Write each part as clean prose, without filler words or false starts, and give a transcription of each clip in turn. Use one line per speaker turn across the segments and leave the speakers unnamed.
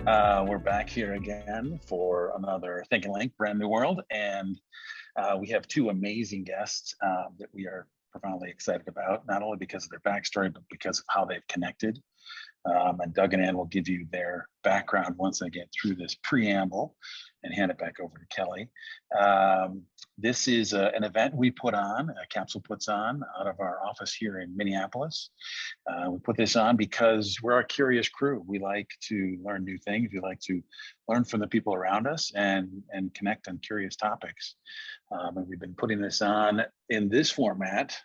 We're back here again for another Think and Link Brand New World, and we have two amazing guests that we are profoundly excited about, not only because of their backstory, but because of how they've connected. And Doug and Ann will give you their background once I get through this preamble and hand it back over to Kelly. This is an event we put on, Capsule puts on out of our office here in Minneapolis. We put this on because we're a curious crew. We like to learn new things. We like to learn from the people around us and connect on curious topics. And we've been putting this on in this format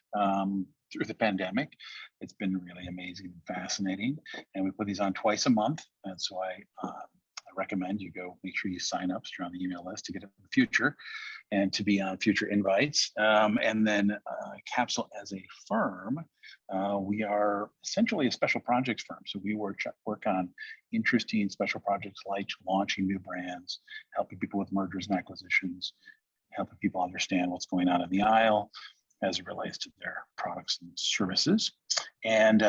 through the pandemic. It's been really amazing and fascinating. And we put these on twice a month. And so I recommend you go make sure you sign up, so you're on the email list to get it in the future and to be on future invites. And then Capsule as a firm, we are essentially a special projects firm. So we work on interesting special projects like launching new brands, helping people with mergers and acquisitions, helping people understand what's going on in the aisle as it relates to their products and services. And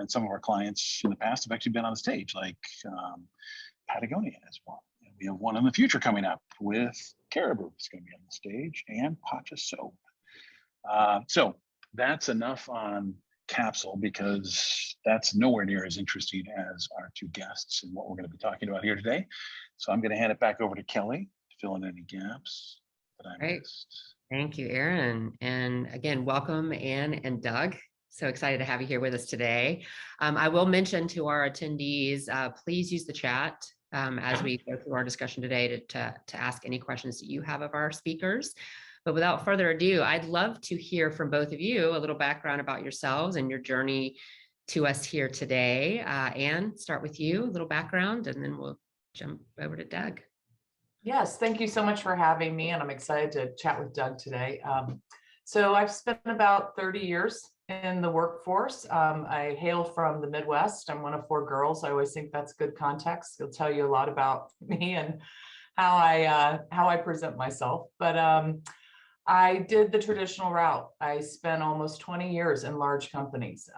some of our clients in the past have actually been on the stage, like Patagonia as well. And we have one in the future coming up with Caribou. It's going to be on the stage, and Pacha Soap. So that's enough on Capsule, because that's nowhere near as interesting as our two guests and what we're going to be talking about here today. So I'm going to hand it back over to Kelly to fill in any gaps that I missed.
Thank you, Aaron. And again, welcome, Ann and Doug. So excited to have you here with us today. I will mention to our attendees, please use the chat as we go through our discussion today to ask any questions that you have of our speakers. But without further ado, I'd love to hear from both of you a little background about yourselves and your journey to us here today. Ann, start with you, a little background, and then we'll jump over to Doug.
Yes, thank you so much for having me, and I'm excited to chat with Doug today. So I've spent about 30 years in the workforce. I hail from the Midwest. I'm one of 4 girls. I always think that's good context. It'll tell you a lot about me and how I present myself. But I did the traditional route. I spent almost 20 years in large companies,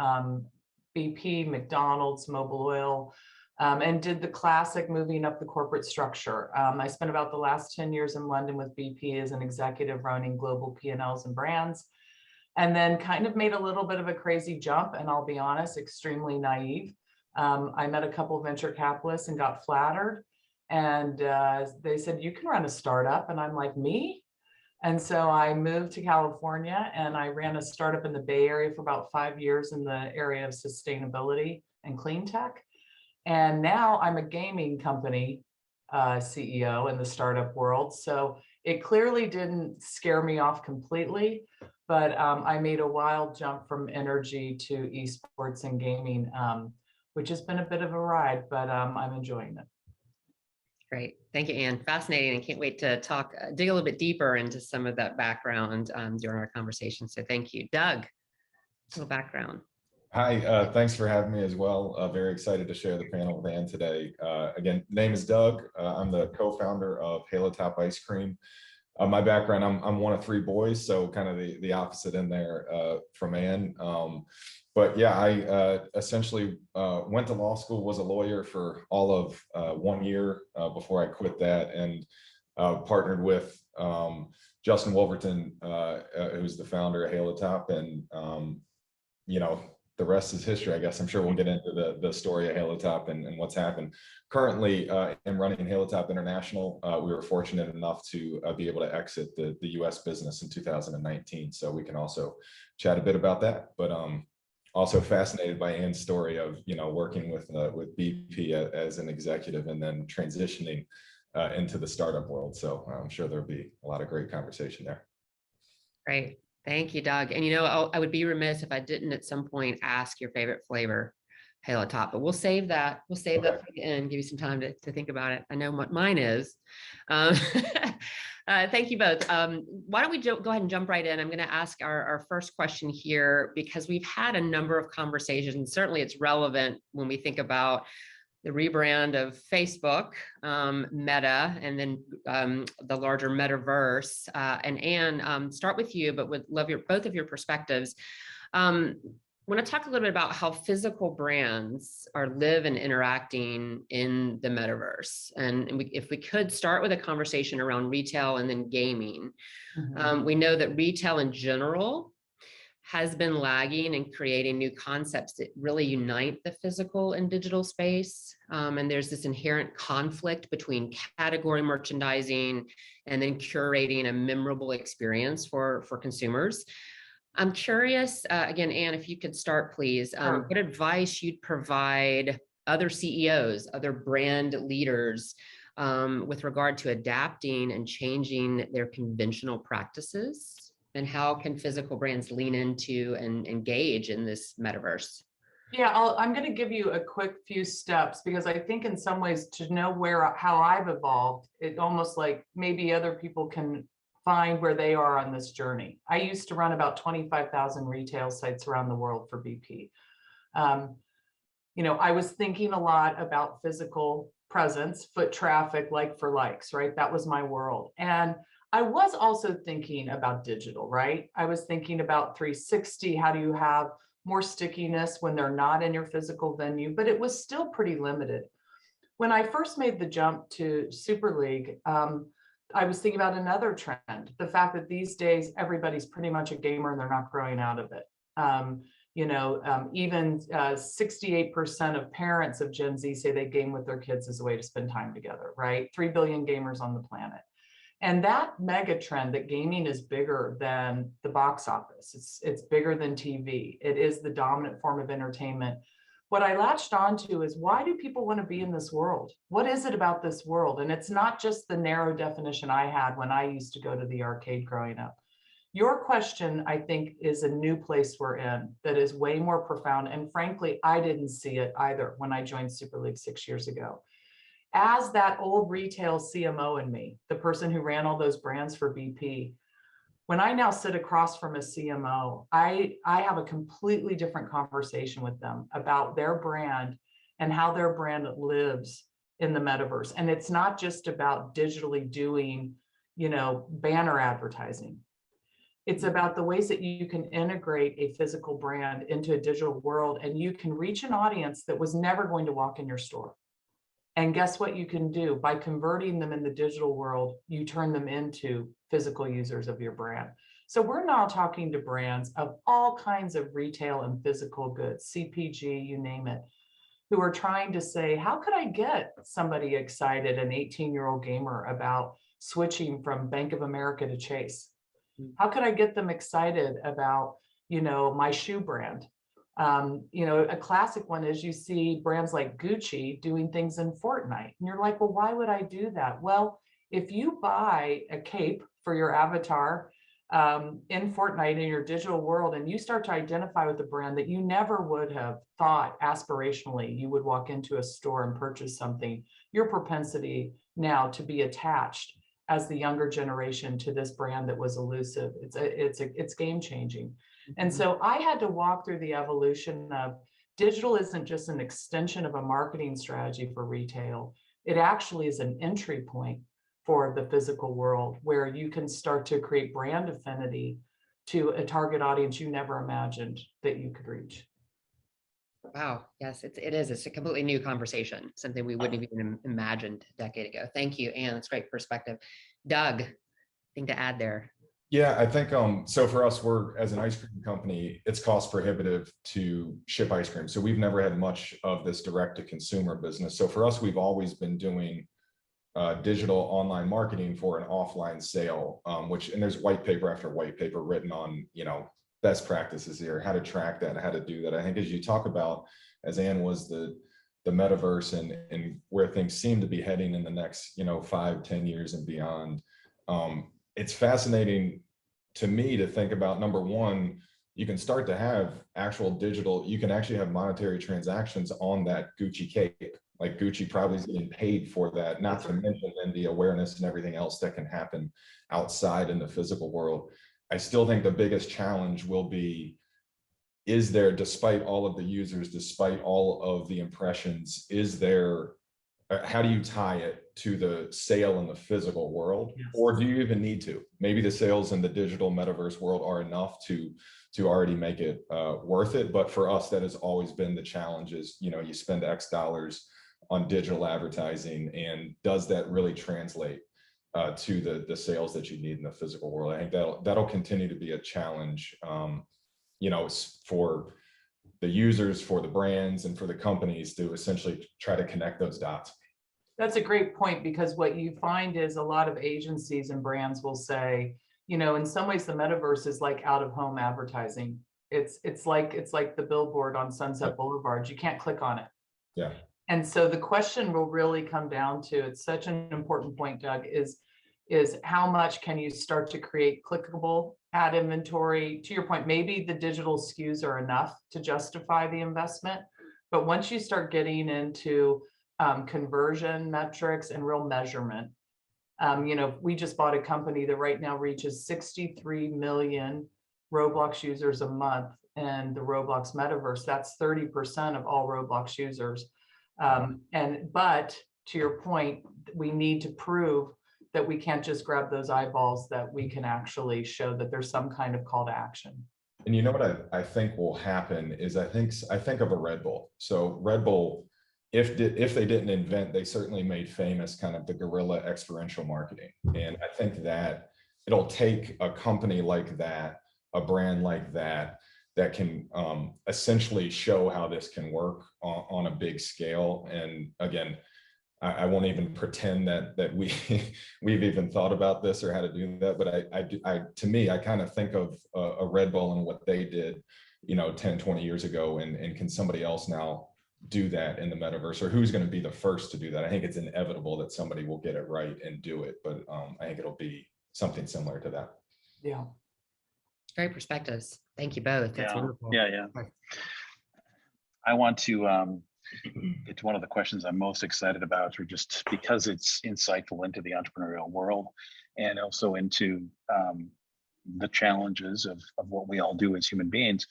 BP, McDonald's, Mobil Oil, and did the classic moving up the corporate structure. I spent about the last 10 years in London with BP as an executive running global P&Ls and brands, and then kind of made a little bit of a crazy jump, and I'll be honest, extremely naive. I met a couple of venture capitalists and got flattered, and they said, "You can run a startup," and I'm like, "Me?" And so I moved to California, and I ran a startup in the Bay Area for about 5 years in the area of sustainability and clean tech. And now I'm a gaming company CEO in the startup world. So it clearly didn't scare me off completely, but I made a wild jump from energy to esports and gaming, which has been a bit of a ride, but I'm enjoying it.
Great. Thank you, Ann. Fascinating. And can't wait to dig a little bit deeper into some of that background during our conversation. So thank you. Doug, a little background.
Hi, thanks for having me as well. Very excited to share the panel with Ann today. Again, name is Doug. I'm the co-founder of Halo Top Ice Cream. My background, I'm one of 3 boys, so kind of the opposite in there from Ann. But yeah, I essentially went to law school, was a lawyer for all of 1 year before I quit that, and partnered with Justin Wolverton, who's the founder of Halo Top, and you know, the rest is history, I guess. I'm sure we'll get into the story of Halo Top and what's happened. Currently, I'm running Halo Top International. We were fortunate enough to be able to exit the US business in 2019. So we can also chat a bit about that. But also fascinated by Ann's story of, you know, working with BP as an executive and then transitioning into the startup world. So I'm sure there'll be a lot of great conversation there.
Great. Thank you, Doug. And, you know, I would be remiss if I didn't at some point ask your favorite flavor, Halo Top, but we'll save that. We'll save that for the end, give you some time to think about it. I know what mine is. Thank you both. Why don't we go ahead and jump right in? I'm going to ask our first question here, because we've had a number of conversations. Certainly it's relevant when we think about the rebrand of Facebook, Meta, and then the larger metaverse. And Ann, start with you, but would love both of your perspectives. want to talk a little bit about how physical brands are live and interacting in the metaverse. And if we could start with a conversation around retail and then gaming. We know that retail in general has been lagging in creating new concepts that really unite the physical and digital space. And there's this inherent conflict between category merchandising and then curating a memorable experience for consumers. I'm curious, again, Anne, if you could start, please,
Sure.
what advice you'd provide other CEOs, other brand leaders with regard to adapting and changing their conventional practices? And how can physical brands lean into and engage in this metaverse?
Yeah, I'm going to give you a quick few steps because I think in some ways to know how I've evolved, it almost like maybe other people can find where they are on this journey. I used to run about 25,000 retail sites around the world for BP. I was thinking a lot about physical presence, foot traffic, like for likes, right? That was my world. And I was also thinking about digital, right? I was thinking about 360. How do you have more stickiness when they're not in your physical venue? But it was still pretty limited. When I first made the jump to Super League, I was thinking about another trend, the fact that these days everybody's pretty much a gamer and they're not growing out of it. Even 68% of parents of Gen Z say they game with their kids as a way to spend time together, right? 3 billion gamers on the planet. And that mega trend that gaming is bigger than the box office, it's bigger than TV. It is the dominant form of entertainment. What I latched onto is, why do people want to be in this world? What is it about this world? And it's not just the narrow definition I had when I used to go to the arcade growing up. Your question, I think, is a new place we're in that is way more profound. And frankly, I didn't see it either when I joined Super League 6 years ago. As that old retail CMO in me, the person who ran all those brands for BP, when I now sit across from a CMO, I have a completely different conversation with them about their brand and how their brand lives in the metaverse. And it's not just about digitally doing, banner advertising. It's about the ways that you can integrate a physical brand into a digital world, and you can reach an audience that was never going to walk in your store. And guess what you can do? By converting them in the digital world, you turn them into physical users of your brand. So we're now talking to brands of all kinds of retail and physical goods, CPG, you name it, who are trying to say, how could I get somebody excited, an 18-year-old gamer, about switching from Bank of America to Chase? How could I get them excited about, my shoe brand? A classic one is you see brands like Gucci doing things in Fortnite. And you're like, well, why would I do that? Well, if you buy a cape for your avatar in Fortnite in your digital world, and you start to identify with the brand that you never would have thought aspirationally you would walk into a store and purchase something, your propensity now to be attached as the younger generation to this brand that was elusive, it's game changing. And so I had to walk through the evolution of digital isn't just an extension of a marketing strategy for retail. It actually is an entry point for the physical world where you can start to create brand affinity to a target audience you never imagined that you could reach.
Wow. Yes, it is. It's a completely new conversation, something we wouldn't have even imagined a decade ago. Thank you, Anne. That's great perspective. Doug, anything to add there?
Yeah, I think so for us, we're as an ice cream company, it's cost prohibitive to ship ice cream. So we've never had much of this direct to consumer business. So for us, we've always been doing digital online marketing for an offline sale, and there's white paper after white paper written on, best practices here, how to track that, how to do that. I think as you talk about, as Anne was the metaverse and where things seem to be heading in the next, 5-10 years and beyond, it's fascinating to me to think about, number one, you can start to have actual digital, you can actually have monetary transactions on that Gucci cape. Like Gucci probably is getting paid for that, not to mention then the awareness and everything else that can happen outside in the physical world. I still think the biggest challenge will be, is there, despite all of the users, despite all of the impressions, is there how do you tie it to the sale in the physical world?
Yes.
Or do you even need to? Maybe the sales in the digital metaverse world are enough to already make it worth it. But for us, that has always been the challenge is, you know, you spend X dollars on digital advertising, and does that really translate to the sales that you need in the physical world? I think that'll continue to be a challenge, you know, for the users, for the brands, and for the companies to essentially try to connect those dots.
That's a great point, because what you find is a lot of agencies and brands will say, you know, in some ways the metaverse is like out of home advertising. It's like the billboard on Sunset Boulevard. You can't click on it.
Yeah.
And so the question will really come down to, it's such an important point, Doug, is how much can you start to create clickable ad inventory? To your point, maybe the digital SKUs are enough to justify the investment, but once you start getting into conversion metrics and real measurement, you know, we just bought a company that right now reaches 63 million Roblox users a month in the Roblox metaverse. That's 30% of all Roblox users. But to your point, we need to prove that we can't just grab those eyeballs, that we can actually show that there's some kind of call to action.
And you know what I think will happen is I think of a Red Bull. So Red Bull, if they didn't invent, they certainly made famous kind of the guerrilla experiential marketing. And I think that it'll take a company like that, a brand like that, that can essentially show how this can work on a big scale. And again, I won't even pretend that we've even thought about this or how to do that. But to me, I kind of think of a Red Bull and what they did, you know, 10, 20 years ago, and can somebody else now do that in the metaverse, or who's going to be the first to do that? I think it's inevitable that somebody will get it right and do it, but I think it'll be something similar to that.
Yeah.
Great perspectives. Thank you both. That's wonderful.
Yeah. I want to get to one of the questions I'm most excited about, or just because it's insightful into the entrepreneurial world and also into the challenges of what we all do as human beings.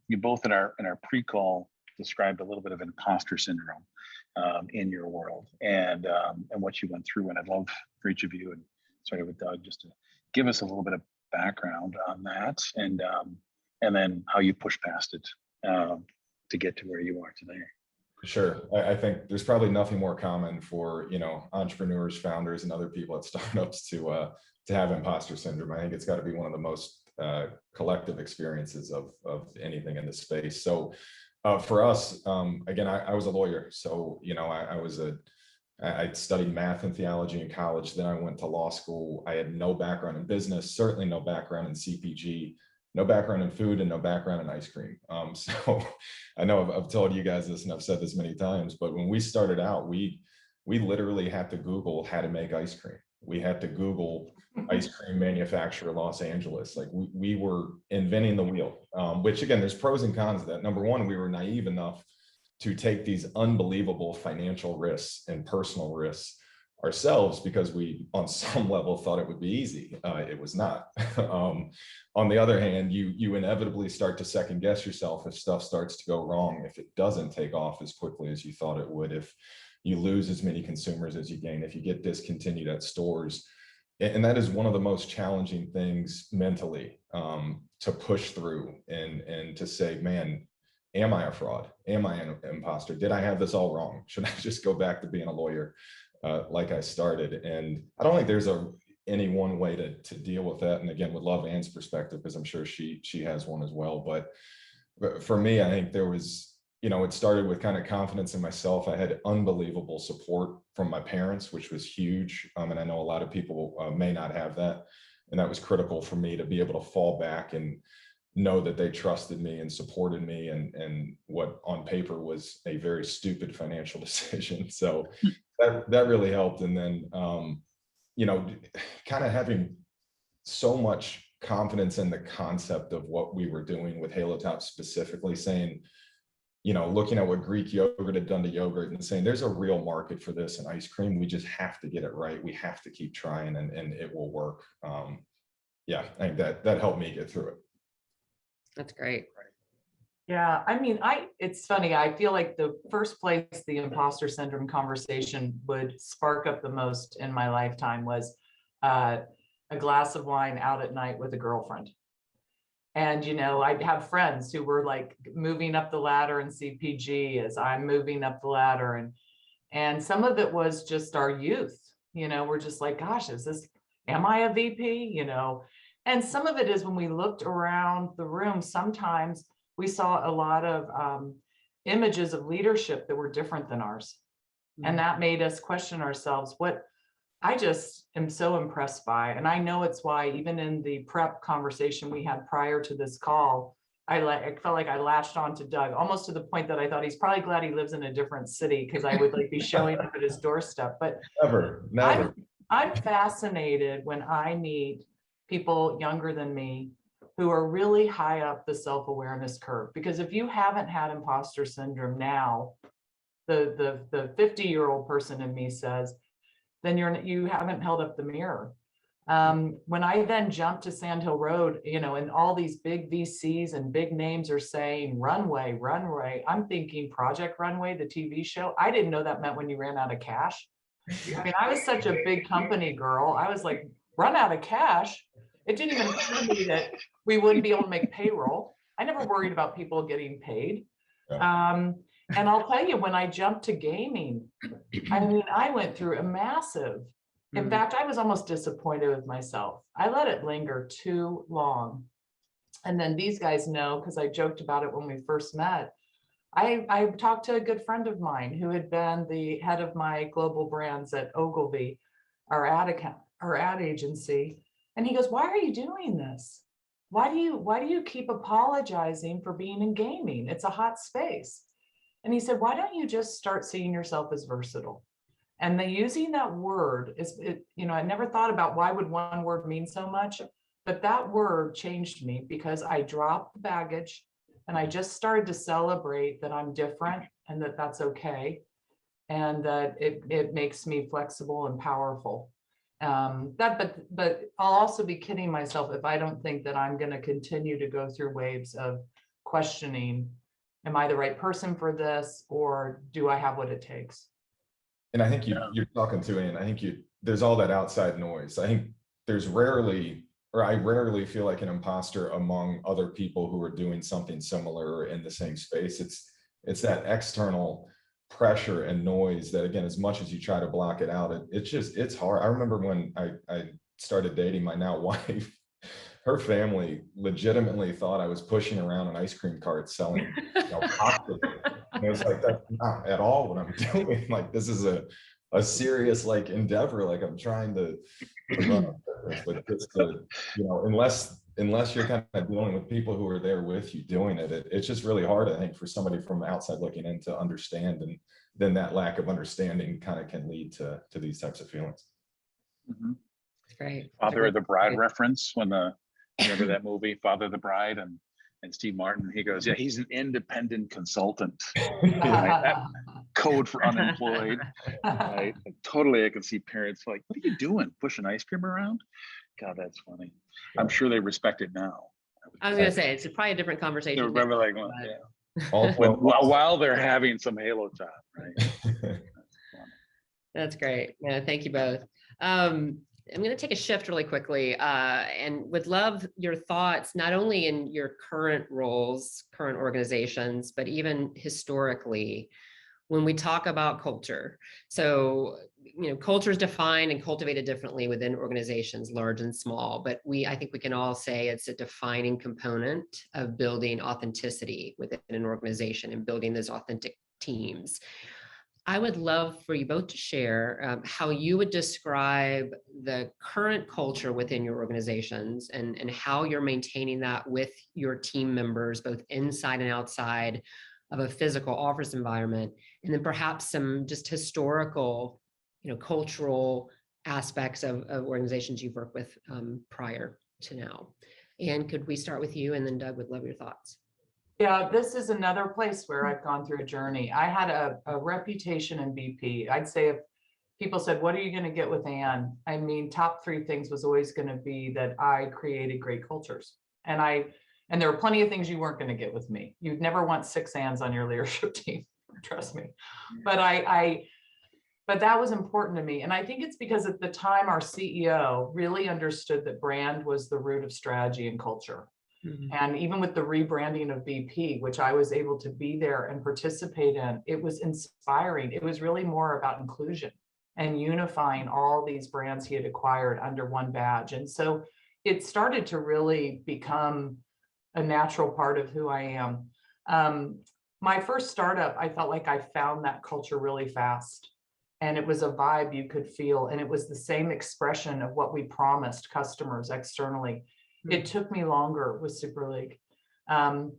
You both in our pre-call described a little bit of imposter syndrome in your world and what you went through. And I'd love for each of you, and starting with Doug, just to give us a little bit of background on that, and then how you push past it to get to where you are today.
Sure. I think there's probably nothing more common for, you know, entrepreneurs, founders, and other people at startups to have imposter syndrome. I think it's got to be one of the most collective experiences of anything in this space. So for us, again, I was a lawyer. So, you know, I studied math and theology in college. Then I went to law school. I had no background in business, certainly no background in CPG, no background in food, and no background in ice cream. So I know I've told you guys this and I've said this many times, but when we started out, we literally had to Google how to make ice cream. We had to Google ice cream manufacturer Los Angeles. Like we were inventing the wheel, which again, there's pros and cons of that. Number one, we were naive enough to take these unbelievable financial risks and personal risks ourselves because we, on some level, thought it would be easy. It was not. On the other hand, you inevitably start to second guess yourself if stuff starts to go wrong, if it doesn't take off as quickly as you thought it would, if you lose as many consumers as you gain, if you get discontinued at stores. And that is one of the most challenging things mentally to push through and to say, man, am I a fraud? Am I an imposter? Did I have this all wrong? Should I just go back to being a lawyer like I started? And I don't think there's any one way to deal with that. And again, would love Anne's perspective, because I'm sure she has one as well. But for me, I think there was, you know, it started with kind of confidence in myself. I had unbelievable support from my parents, which was huge. And I know a lot of people may not have that. And that was critical for me to be able to fall back and know that they trusted me and supported me and what on paper was a very stupid financial decision. So that really helped. And then, you know, kind of having so much confidence in the concept of what we were doing with Halo Top specifically, saying, you know, looking at what Greek yogurt had done to yogurt and saying, there's a real market for this in ice cream. We just have to get it right. We have to keep trying and it will work. Yeah, I think that helped me get through it.
That's great.
Yeah, I mean, it's funny. I feel like the first place the imposter syndrome conversation would spark up the most in my lifetime was uh, a glass of wine out at night with a girlfriend. And, I'd have friends who were like moving up the ladder in CPG as I'm moving up the ladder. And some of it was just our youth, we're just like, gosh, am I a VP? And some of it is when we looked around the room, sometimes we saw a lot of images of leadership that were different than ours. And that made us question ourselves, what I just am so impressed by. And I know it's why even in the prep conversation we had prior to this call, I felt like I latched on to Doug almost to the point that I thought he's probably glad he lives in a different city because I would like be showing up at his doorstep. But
Never.
I'm fascinated when I meet people younger than me who are really high up the self-awareness curve. Because if you haven't had imposter syndrome now, the 50-year-old person in me says, then you haven't held up the mirror. When I then jumped to Sand Hill Road, and all these big VCs and big names are saying runway, runway, I'm thinking Project Runway, the TV show. I didn't know that meant when you ran out of cash. I mean, I was such a big company girl. I was like, run out of cash. It didn't even occur to me that we wouldn't be able to make payroll. I never worried about people getting paid. And I'll tell you, when I jumped to gaming, I mean, I went through a massive, in fact, I was almost disappointed with myself. I let it linger too long. And then these guys know, because I joked about it when we first met. I talked to a good friend of mine who had been the head of my global brands at Ogilvy, our ad agency. And he goes, why are you doing this? Why do you keep apologizing for being in gaming? It's a hot space. And he said, why don't you just start seeing yourself as versatile? And using that word I never thought about why would one word mean so much, but that word changed me because I dropped the baggage and I just started to celebrate that I'm different and that that's okay. And that it makes me flexible and powerful. But I'll also be kidding myself if I don't think that I'm going to continue to go through waves of questioning, am I the right person for this, or do I have what it takes?
And I think you're talking to, and I think there's all that outside noise. I think I rarely feel like an imposter among other people who are doing something similar or in the same space. It's that external pressure and noise that, again, as much as you try to block it out, it's hard. I remember when I started dating my now wife, her family legitimately thought I was pushing around an ice cream cart selling popcorn. And it was like, that's not at all what I'm doing. Like, this is a serious endeavor. Like, I'm trying to run a business, but just unless you're kind of dealing with people who are there with you doing it, it's just really hard, I think, for somebody from outside looking in to understand. And then that lack of understanding kind of can lead to these types of feelings.
That's great.
Father of the Bride reference, when remember that movie, Father of the Bride, and Steve Martin, he goes, yeah, he's an independent consultant. Right? That code for unemployed. Right? And totally, I can see parents like, what are you doing? Pushing ice cream around? God, that's funny. Yeah. I'm sure they respect it now.
I was going to say, it's probably a different conversation.
They remember while they're having some Halo time, right?
That's great. Yeah, thank you both. I'm going to take a shift really quickly and would love your thoughts, not only in your current roles, current organizations, but even historically, when we talk about culture. So, culture is defined and cultivated differently within organizations, large and small, but I think we can all say it's a defining component of building authenticity within an organization and building those authentic teams. I would love for you both to share how you would describe the current culture within your organizations and how you're maintaining that with your team members, both inside and outside of a physical office environment, and then perhaps some just historical, cultural aspects of organizations you've worked with prior to now. And could we start with you, and then Doug, would love your thoughts.
Yeah, this is another place where I've gone through a journey. I had a reputation in BP. I'd say if people said, what are you going to get with Ann? I mean, top 3 things was always going to be that I created great cultures. And I And there were plenty of things you weren't going to get with me. You'd never want 6 Anns on your leadership team, trust me. But but that was important to me. And I think it's because at the time our CEO really understood that brand was the root of strategy and culture. And even with the rebranding of BP, which I was able to be there and participate in, it was inspiring. It was really more about inclusion and unifying all these brands he had acquired under one badge. And so it started to really become a natural part of who I am. My first startup, I felt like I found that culture really fast. And it was a vibe you could feel. And it was the same expression of what we promised customers externally. It took me longer with Super League. And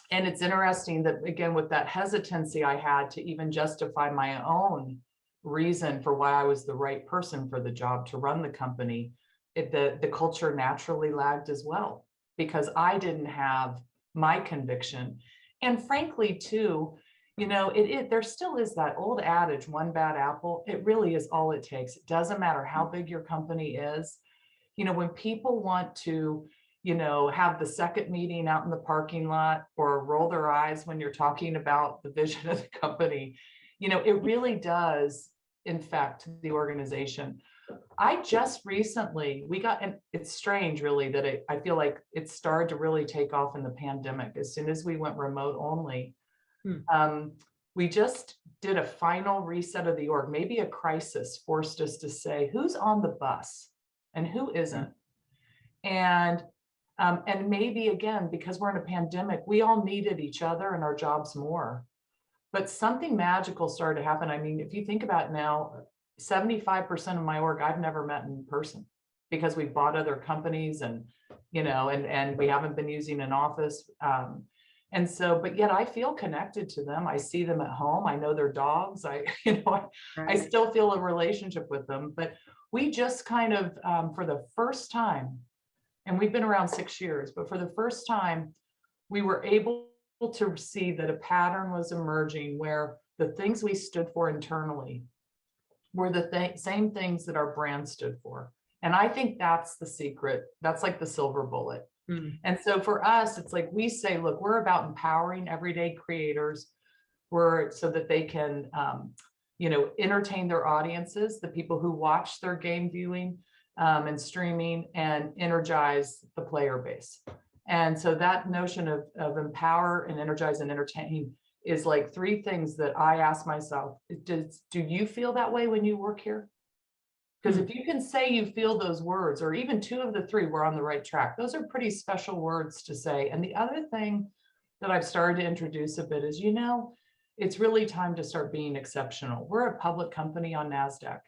it's interesting that, again, with that hesitancy I had to even justify my own reason for why I was the right person for the job to run the company, the culture naturally lagged as well, because I didn't have my conviction. And frankly, too, you know, there still is that old adage, one bad apple. It really is all it takes. It doesn't matter how big your company is. You know, when people want to, you know, have the second meeting out in the parking lot or roll their eyes when you're talking about the vision of the company, you know, it really does infect the organization. I just recently, and it's strange really that I feel like it started to really take off in the pandemic. As soon as we went remote only, we just did a final reset of the org. Maybe a crisis forced us to say, who's on the bus and who isn't? And maybe again, because we're in a pandemic, we all needed each other and our jobs more. But something magical started to happen. I mean, if you think about it now, 75% of my org I've never met in person, because we've bought other companies and, you know, and we haven't been using an office. And so, but yet I feel connected to them. I see them at home. I know their dogs. I still feel a relationship with them. But we just kind of, for the first time, and we've been around 6 years, but for the first time, we were able to see that a pattern was emerging where the things we stood for internally were the same things that our brand stood for. And I think that's the secret. That's like the silver bullet. And so for us, it's like we say, look, we're about empowering everyday creators so that they can, you know, entertain their audiences, the people who watch their game viewing and streaming, and energize the player base. And so that notion of empower and energize and entertain is like 3 things that I ask myself, do you feel that way when you work here? Because if you can say you feel those words, or even 2 of the 3, we're on the right track. Those are pretty special words to say. And the other thing that I've started to introduce a bit is, you know, it's really time to start being exceptional. We're a public company on NASDAQ,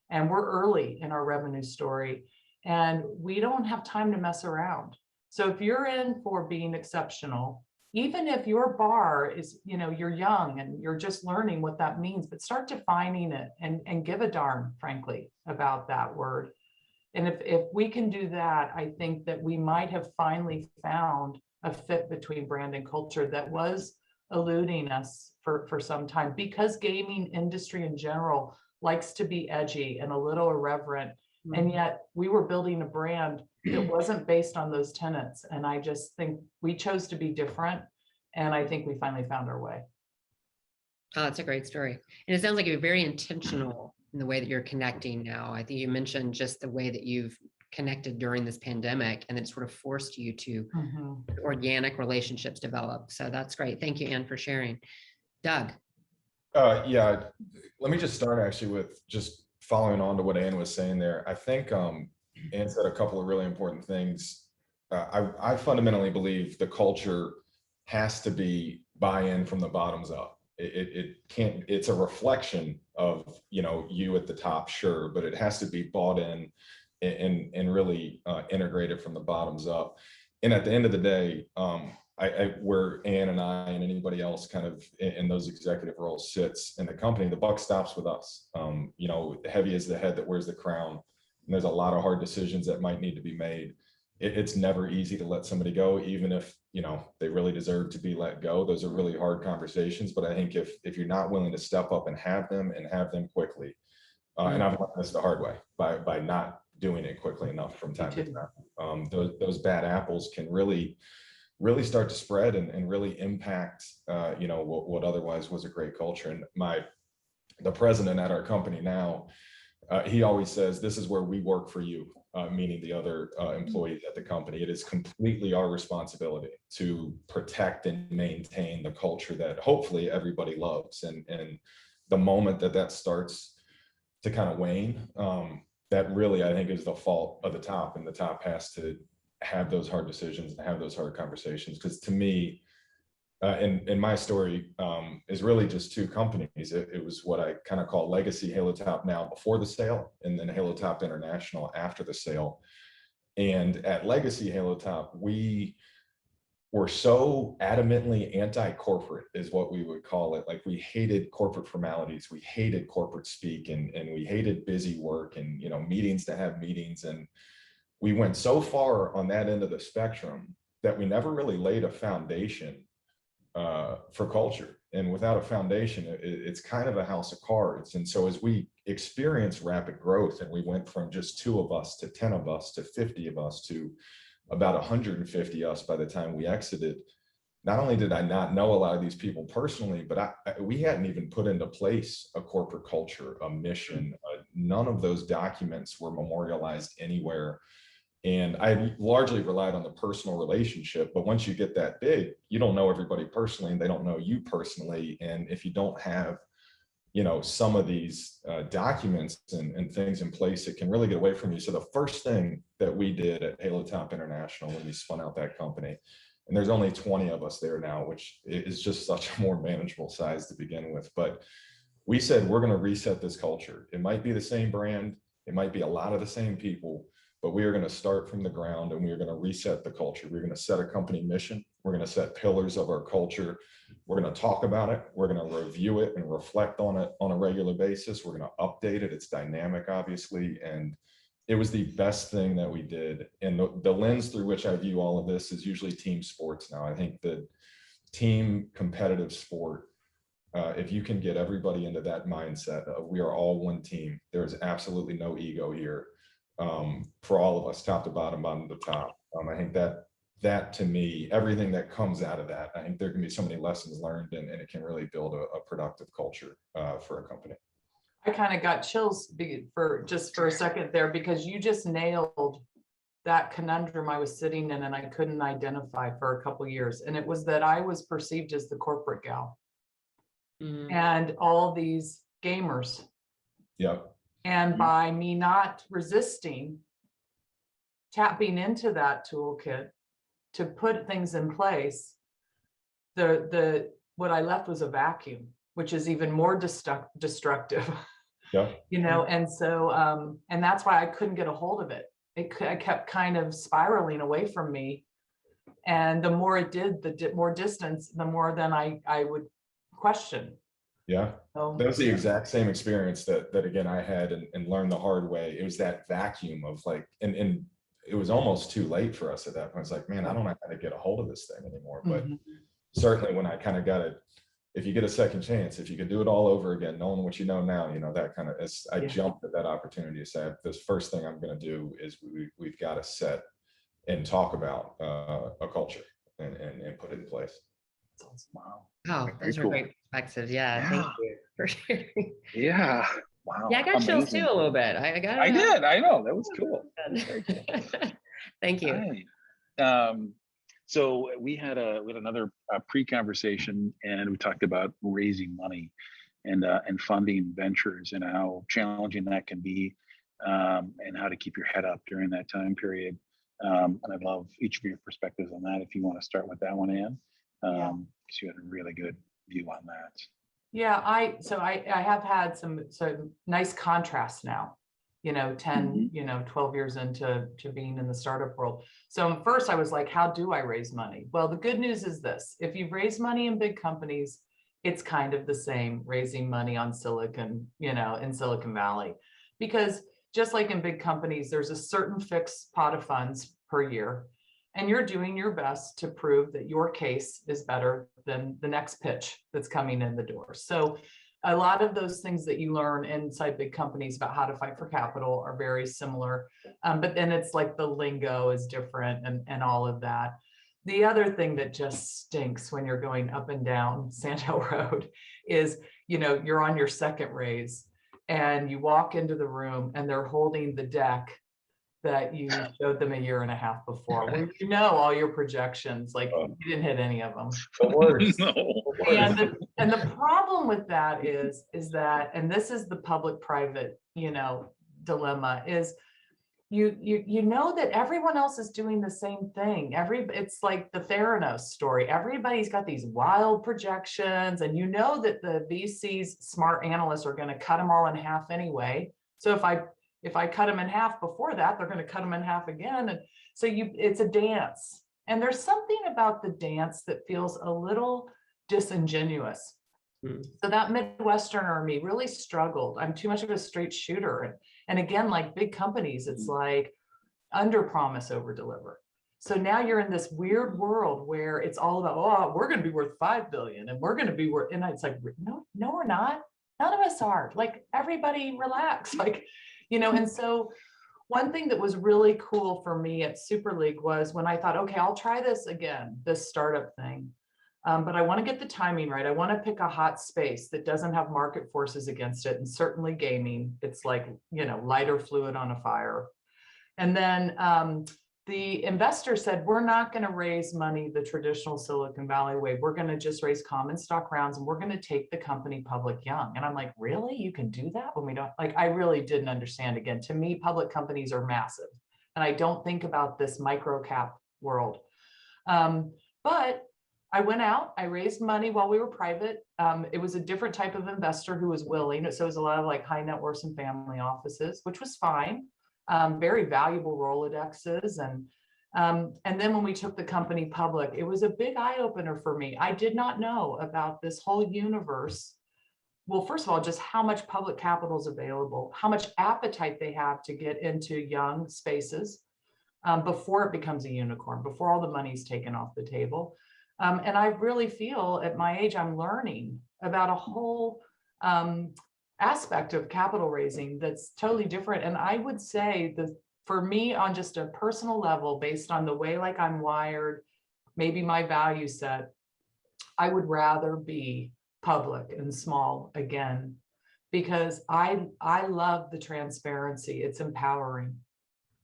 and we're early in our revenue story, and we don't have time to mess around. So if you're in for being exceptional, even if your bar is, you know, you're young and you're just learning what that means, but start defining it and give a darn, frankly, about that word. And if we can do that, I think that we might have finally found a fit between brand and culture that was eluding us for some time, because gaming industry in general likes to be edgy and a little irreverent. And yet we were building a brand that wasn't based on those tenets. And I just think we chose to be different. And I think we finally found our way.
Oh, that's a great story. And it sounds like you're very intentional in the way that you're connecting now. I think you mentioned just the way that you've connected during this pandemic, and it sort of forced you to organic relationships develop. So that's great. Thank you, Ann, for sharing. Doug.
Yeah, let me just start actually with just following on to what Ann was saying there. I think Ann said a couple of really important things. I fundamentally believe the culture has to be buy-in from the bottoms up. It can't, it's a reflection of, you know, you at the top, sure, but it has to be bought in and really integrated from the bottoms up. And at the end of the day, where Ann and I and anybody else kind of in those executive roles sits in the company, the buck stops with us. You know, heavy is the head that wears the crown. And there's a lot of hard decisions that might need to be made. It's never easy to let somebody go, even if, you know, they really deserve to be let go. Those are really hard conversations. But I think if you're not willing to step up and have them quickly, and I've learned this the hard way by not doing it quickly enough from time to time. Those bad apples can really really start to spread and really impact, what otherwise was a great culture. And the president at our company now, he always says, this is where we work for you, meaning the other employees at the company. It is completely our responsibility to protect and maintain the culture that hopefully everybody loves. And the moment that starts to kind of wane, that really, I think, is the fault of the top, and the top has to have those hard decisions and have those hard conversations. Because to me, in my story, is really just two companies. It was what I kind of call legacy Halo Top now before the sale, and then Halo Top International after the sale. And at legacy Halo Top, we were so adamantly anti-corporate, is what we would call it. Like, we hated corporate formalities, we hated corporate speak, and we hated busy work and, meetings to have meetings. And we went so far on that end of the spectrum that we never really laid a foundation for culture. And without a foundation, it's kind of a house of cards. And so as we experienced rapid growth, and we went from just 2 of us to 10 of us to 50 of us to about 150 us by the time we exited, not only did I not know a lot of these people personally, but we hadn't even put into place a corporate culture, a mission. None of those documents were memorialized anywhere. And I largely relied on the personal relationship. But once you get that big, you don't know everybody personally, and they don't know you personally. And if you don't have, some of these documents and things in place, it can really get away from you. So the first thing that we did at Halo Top International, when we spun out that company, and there's only 20 of us there now, which is just such a more manageable size to begin with. But we said, we're going to reset this culture. It might be the same brand, it might be a lot of the same people, but we are going to start from the ground, and we are going to reset the culture. We're going to set a company mission. We're going to set pillars of our culture. We're going to talk about it. We're going to review it and reflect on it on a regular basis. We're going to update it. It's dynamic, obviously. And it was the best thing that we did. And the lens through which I view all of this is usually team sports now. I think that team competitive sport, if you can get everybody into that mindset of we are all one team, there's absolutely no ego here. For all of us, top to bottom, bottom to top. I think that to me, everything that comes out of that, I think there can be so many lessons learned, and it can really build a productive culture for a company.
I kind of got chills for a second there, because you just nailed that conundrum I was sitting in and I couldn't identify for a couple of years. And it was that I was perceived as the corporate gal, and all these gamers.
Yep.
And by me not resisting tapping into that toolkit to put things in place, what I left was a vacuum, which is even more destructive.
Yeah.
And so and that's why I couldn't get a hold of it. I kept kind of spiraling away from me, and the more it did, the more distance, the more then I would question.
Yeah, that was the exact same experience that again I had and learned the hard way. It was that vacuum of like, and it was almost too late for us at that point. It's like, man, I don't know how to get a hold of this thing anymore. But certainly when I kind of got it, if you get a second chance, if you could do it all over again, knowing what you know now, that kind of, as I jumped at that opportunity to say, this first thing I'm going to do is we've got to set and talk about a culture and put it in place.
Wow.
Oh, those are great perspectives. Yeah, thank you for sharing.
Yeah. Wow.
Yeah, I got chills too a little bit. I
did. I know. That was cool.
Thank you.
Right. So we had another pre-conversation, and we talked about raising money and funding ventures, and how challenging that can be, and how to keep your head up during that time period. And I'd love each of your perspectives on that. If you want to start with that one, Ann. Because you had a really good view on that.
Yeah, I have had some nice contrast now, 10, 12 years into being in the startup world. So first I was like, how do I raise money? Well, the good news is this: if you raise money in big companies, it's kind of the same raising money on Silicon, in Silicon Valley, because just like in big companies, there's a certain fixed pot of funds per year. And you're doing your best to prove that your case is better than the next pitch that's coming in the door. So a lot of those things that you learn inside big companies about how to fight for capital are very similar. But then it's like the lingo is different and all of that. The other thing that just stinks when you're going up and down Sand Hill Road is, you're on your second raise and you walk into the room and they're holding the deck that you showed them a year and a half before, where all your projections, like you didn't hit any of them.
The worst.
No.
And the problem with that is that, and this is the public-private, dilemma, is you know that everyone else is doing the same thing. It's like the Theranos story. Everybody's got these wild projections, and that the VC's smart analysts are going to cut them all in half anyway. So if I cut them in half before that, they're going to cut them in half again. And so it's a dance. And there's something about the dance that feels a little disingenuous. So that Midwesterner me really struggled. I'm too much of a straight shooter. And again, like big companies, it's like under promise, over deliver. So now you're in this weird world where it's all about, oh, we're going to be worth 5 billion and we're going to be worth, and it's like, no, we're not. None of us are. Like, everybody relax. Like, and so one thing that was really cool for me at Super League was when I thought, okay, I'll try this again, this startup thing. But I want to get the timing right. I want to pick a hot space that doesn't have market forces against it. And certainly gaming, it's like, lighter fluid on a fire. And then the investor said, we're not going to raise money the traditional Silicon Valley way. We're going to just raise common stock rounds and we're going to take the company public young. And I'm like, really? You can do that when we don't? Like, I really didn't understand. Again, to me, public companies are massive. And I don't think about this micro cap world. But I went out, I raised money while we were private. It was a different type of investor who was willing. So it was a lot of like high net worth and family offices, which was fine. Very valuable Rolodexes. And then when we took the company public, it was a big eye opener for me. I did not know about this whole universe. Well, first of all, just how much public capital is available, how much appetite they have to get into young spaces before it becomes a unicorn, before all the money's taken off the table. And I really feel at my age, I'm learning about a whole aspect of capital raising that's totally different. And I would say that for me, on just a personal level, based on the way like I'm wired, maybe my value set, I would rather be public and small again, because I love the transparency. It's empowering.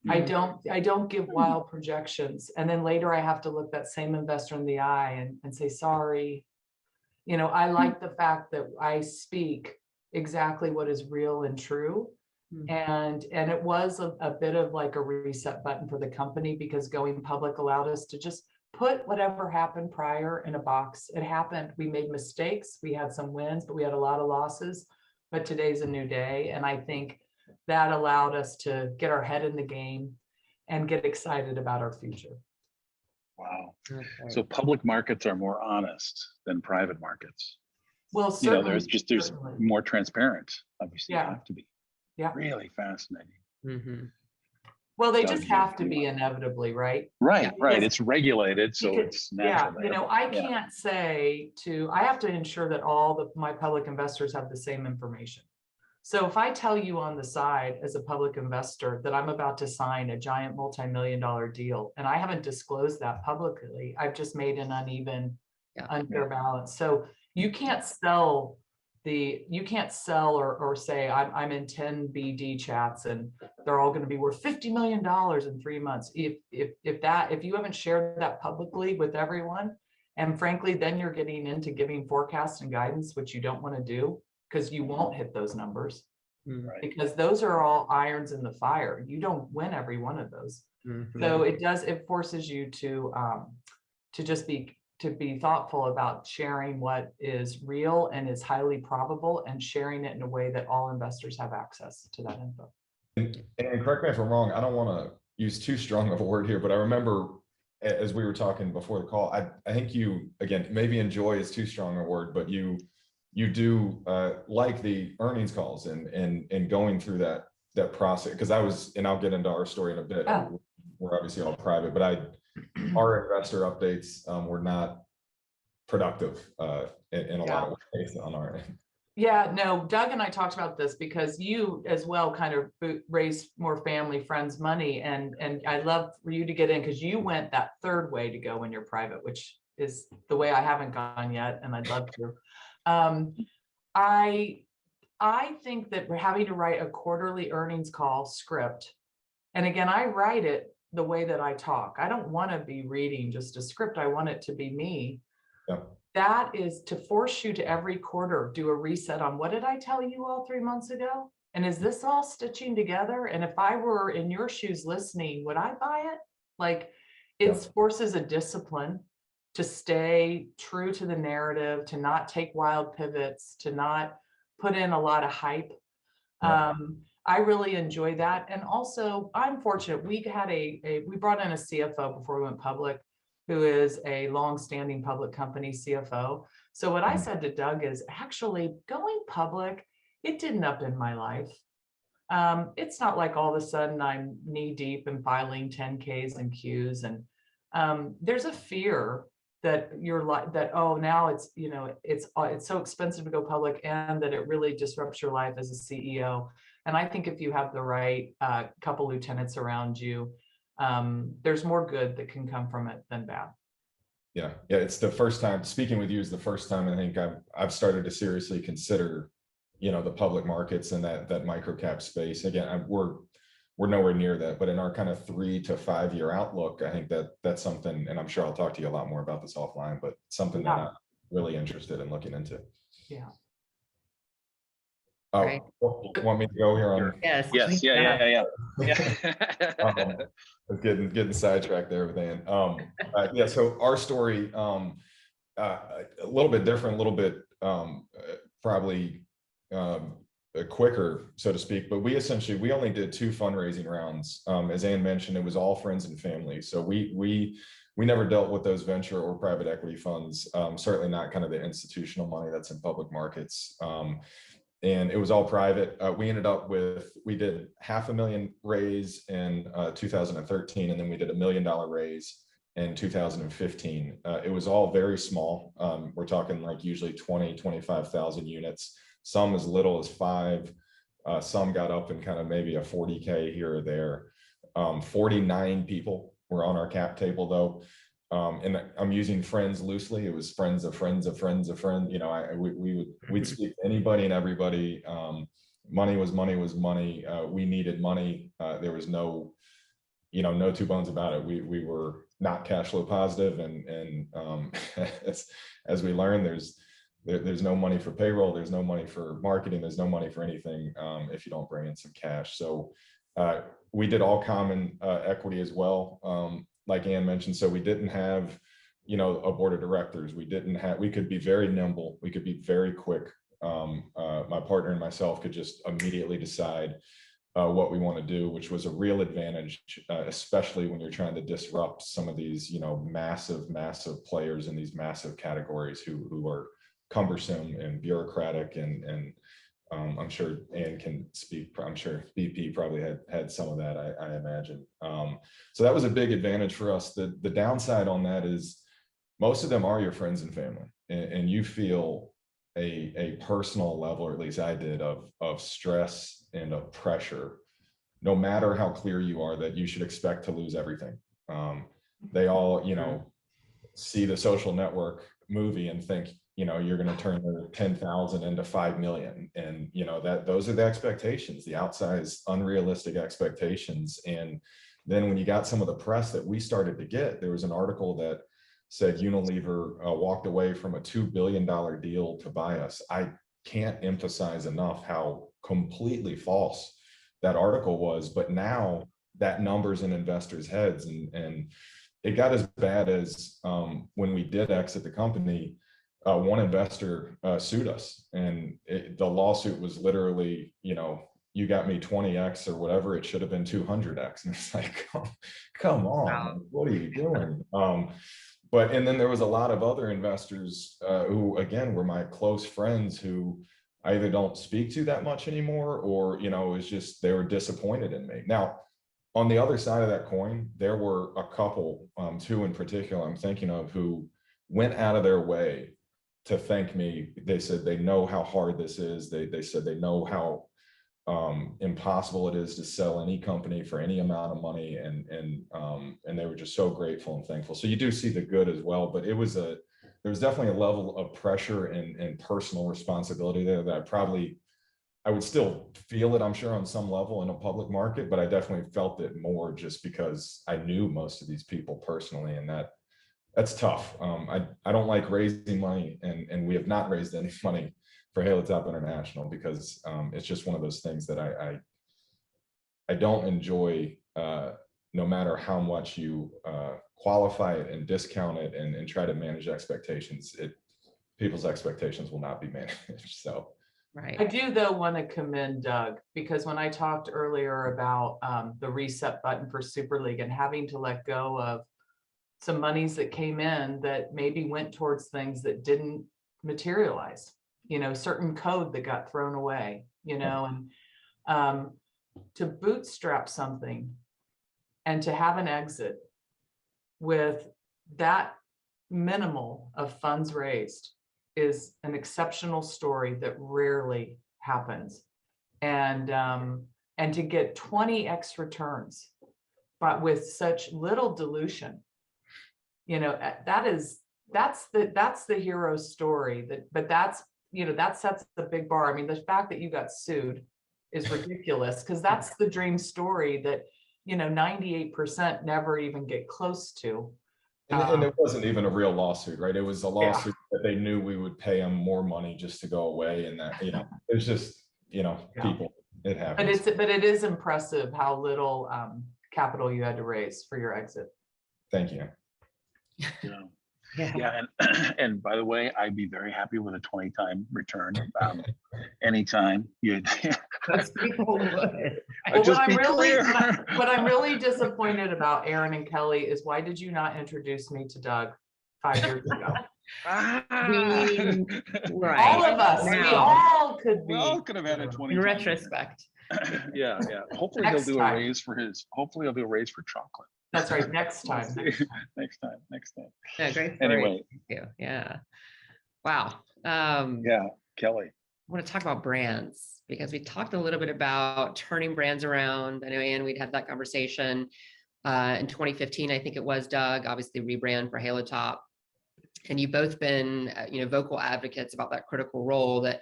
I don't give wild projections. And then later I have to look that same investor in the eye and say, sorry. I like the fact that I speak exactly what is real and true. And it was a bit of like a reset button for the company, because going public allowed us to just put whatever happened prior in a box. It happened. We made mistakes. We had some wins, but we had a lot of losses. But today's a new day. And I think that allowed us to get our head in the game and get excited about our future.
Wow. Okay. So public markets are more honest than private markets.
Well, certainly,
there's more transparent. Obviously, you have to be.
Yeah.
Really fascinating.
Well, they just have to be inevitably, right?
Right. It's regulated, so it's natural.
Yeah, I can't say I have to ensure that all my public investors have the same information. So if I tell you on the side as a public investor that I'm about to sign a giant multi-million-dollar deal, and I haven't disclosed that publicly, I've just made an unfair balance. So you can't sell or say I'm in 10 BD chats and they're all going to be worth $50 million in 3 months. If you haven't shared that publicly with everyone, and frankly, then you're getting into giving forecasts and guidance, which you don't want to do, because you won't hit those numbers, because those are all irons in the fire. You don't win every one of those. So it forces you to just be thoughtful about sharing what is real and is highly probable, and sharing it in a way that all investors have access to that info.
And correct me if I'm wrong, I don't want to use too strong of a word here, but I remember as we were talking before the call, I think you, again, maybe enjoy is too strong a word, but you do like the earnings calls and going through that process. Because and I'll get into our story in a bit. Oh. We're obviously all private, but our investor updates were not productive in a lot of ways on our end.
Yeah, no, Doug and I talked about this because you as well kind of raise more family, friends money. And I'd love for you to get in because you went that third way to go when you're private, which is the way I haven't gone yet. And I'd love to. I think that we're having to write a quarterly earnings call script. And again, I write it the way that I talk. I don't want to be reading just a script. I want it to be me.
Yeah.
That is to force you to every quarter do a reset on what did I tell you all 3 months ago? And is this all stitching together? And if I were in your shoes listening, would I buy it? Like it forces a discipline to stay true to the narrative, to not take wild pivots, to not put in a lot of hype. I really enjoy that. And also I'm fortunate. We had we brought in a CFO before we went public, who is a long-standing public company CFO. So what I said to Doug is actually going public, it didn't upend my life. It's not like all of a sudden I'm knee deep in filing 10Ks and Qs. And there's a fear that you're like that, oh, now it's, you know, it's so expensive to go public and that it really disrupts your life as a CEO. And I think if you have the right couple lieutenants around you, there's more good that can come from it than bad.
Yeah. It's the first time speaking with you is the first time I think I've started to seriously consider, you know, the public markets and that micro cap space. Again, we're nowhere near that, but in our kind of 3 to 5 year outlook, I think that's something, and I'm sure I'll talk to you a lot more about this offline, but something that I'm really interested in looking into.
Yeah.
Oh,
Right.
want me to go here on?
Yes.
Yeah.
Getting sidetracked there with Ann. Yeah, so our story, a little bit different, a little bit probably quicker, so to speak, but we only did 2 fundraising rounds. As Ann mentioned, it was all friends and family. So we never dealt with those venture or private equity funds, certainly not kind of the institutional money that's in public markets. And it was all private. We did $500,000 raise in 2013, and then we did $1 million raise in 2015. It was all very small. We're talking like usually 20, 25,000 units, some as little as 5, some got up in kind of maybe a 40K here or there. 49 people were on our cap table though. And I'm using friends loosely. It was friends of friends of friends of friends. You know, we'd speak to anybody and everybody. Money was money. We needed money. There was no two bones about it. We were not cash flow positive, and as we learned, there's no money for payroll. There's no money for marketing. There's no money for anything if you don't bring in some cash. So we did all common equity as well. Like Ann mentioned, so we didn't have, you know, a board of directors. We could be very nimble. We could be very quick. My partner and myself could just immediately decide what we want to do, which was a real advantage, especially when you're trying to disrupt some of these, you know, massive players in these massive categories who are cumbersome and bureaucratic and I'm sure Ann can speak. I'm sure BP probably had some of that, I imagine. So that was a big advantage for us. The downside on that is most of them are your friends and family, and you feel a personal level, or at least I did, of stress and of pressure, no matter how clear you are that you should expect to lose everything. They all, you know, see the Social Network movie and think, you know, you're going to turn the 10,000 into 5 million. And, you know, those are the expectations, the outsized unrealistic expectations. And then when you got some of the press that we started to get, there was an article that said Unilever walked away from a $2 billion deal to buy us. I can't emphasize enough how completely false that article was, but now that number's in investors' heads. And it got as bad as when we did exit the company, one investor sued us, and the lawsuit was literally, you know, you got me 20x or whatever. It should have been 200x. And it's like, come on, wow. What are you doing? And then there was a lot of other investors who, again, were my close friends who I either don't speak to that much anymore, or, you know, it's just, they were disappointed in me. Now, on the other side of that coin, there were a couple, 2 in particular I'm thinking of, who went out of their way to thank me. They said they know how hard this is. They said they know how impossible it is to sell any company for any amount of money, and they were just so grateful and thankful. So you do see the good as well, but there was definitely a level of pressure and personal responsibility there that I would still feel it, I'm sure, on some level in a public market, but I definitely felt it more just because I knew most of these people personally, and that's tough. I don't like raising money, and we have not raised any money for Halo Top International because it's just one of those things that I don't enjoy, no matter how much you qualify it and discount it and try to manage expectations. People's expectations will not be managed. So.
Right.
I do, though, want to commend Doug, because when I talked earlier about the reset button for Super League and having to let go of some monies that came in that maybe went towards things that didn't materialize, certain code that got thrown away, and to bootstrap something and to have an exit with that minimal of funds raised is an exceptional story that rarely happens. And to get 20x returns, but with such little dilution, that's the hero story. But that sets the big bar. I mean, the fact that you got sued is ridiculous, because that's the dream story that 98% never even get close to.
And it wasn't even a real lawsuit, right? It was a lawsuit that they knew we would pay them more money just to go away, and that it was just people. It happens.
But it is impressive how little capital you had to raise for your exit.
Thank you.
Yeah, and by the way, I'd be very happy with a 20-time return. Anytime you.
Most people would.
Well, what I'm really disappointed about, Aaron and Kelly, is why did you not introduce me to Doug 5 years ago?
Right.
All of us, we all could be.
We all could have had a 20.
In retrospect.
Yeah. Hopefully he'll do a raise for chocolate.
That's right. Next time.
Next time.
Yeah, great.
Anyway.
Thank you. Yeah. Wow.
Yeah, Kelly.
I want to talk about brands, because we talked a little bit about turning brands around. I know, Anne, we'd had that conversation in 2015, I think it was, Doug, obviously rebrand for Halo Top. And you've both been, vocal advocates about that critical role that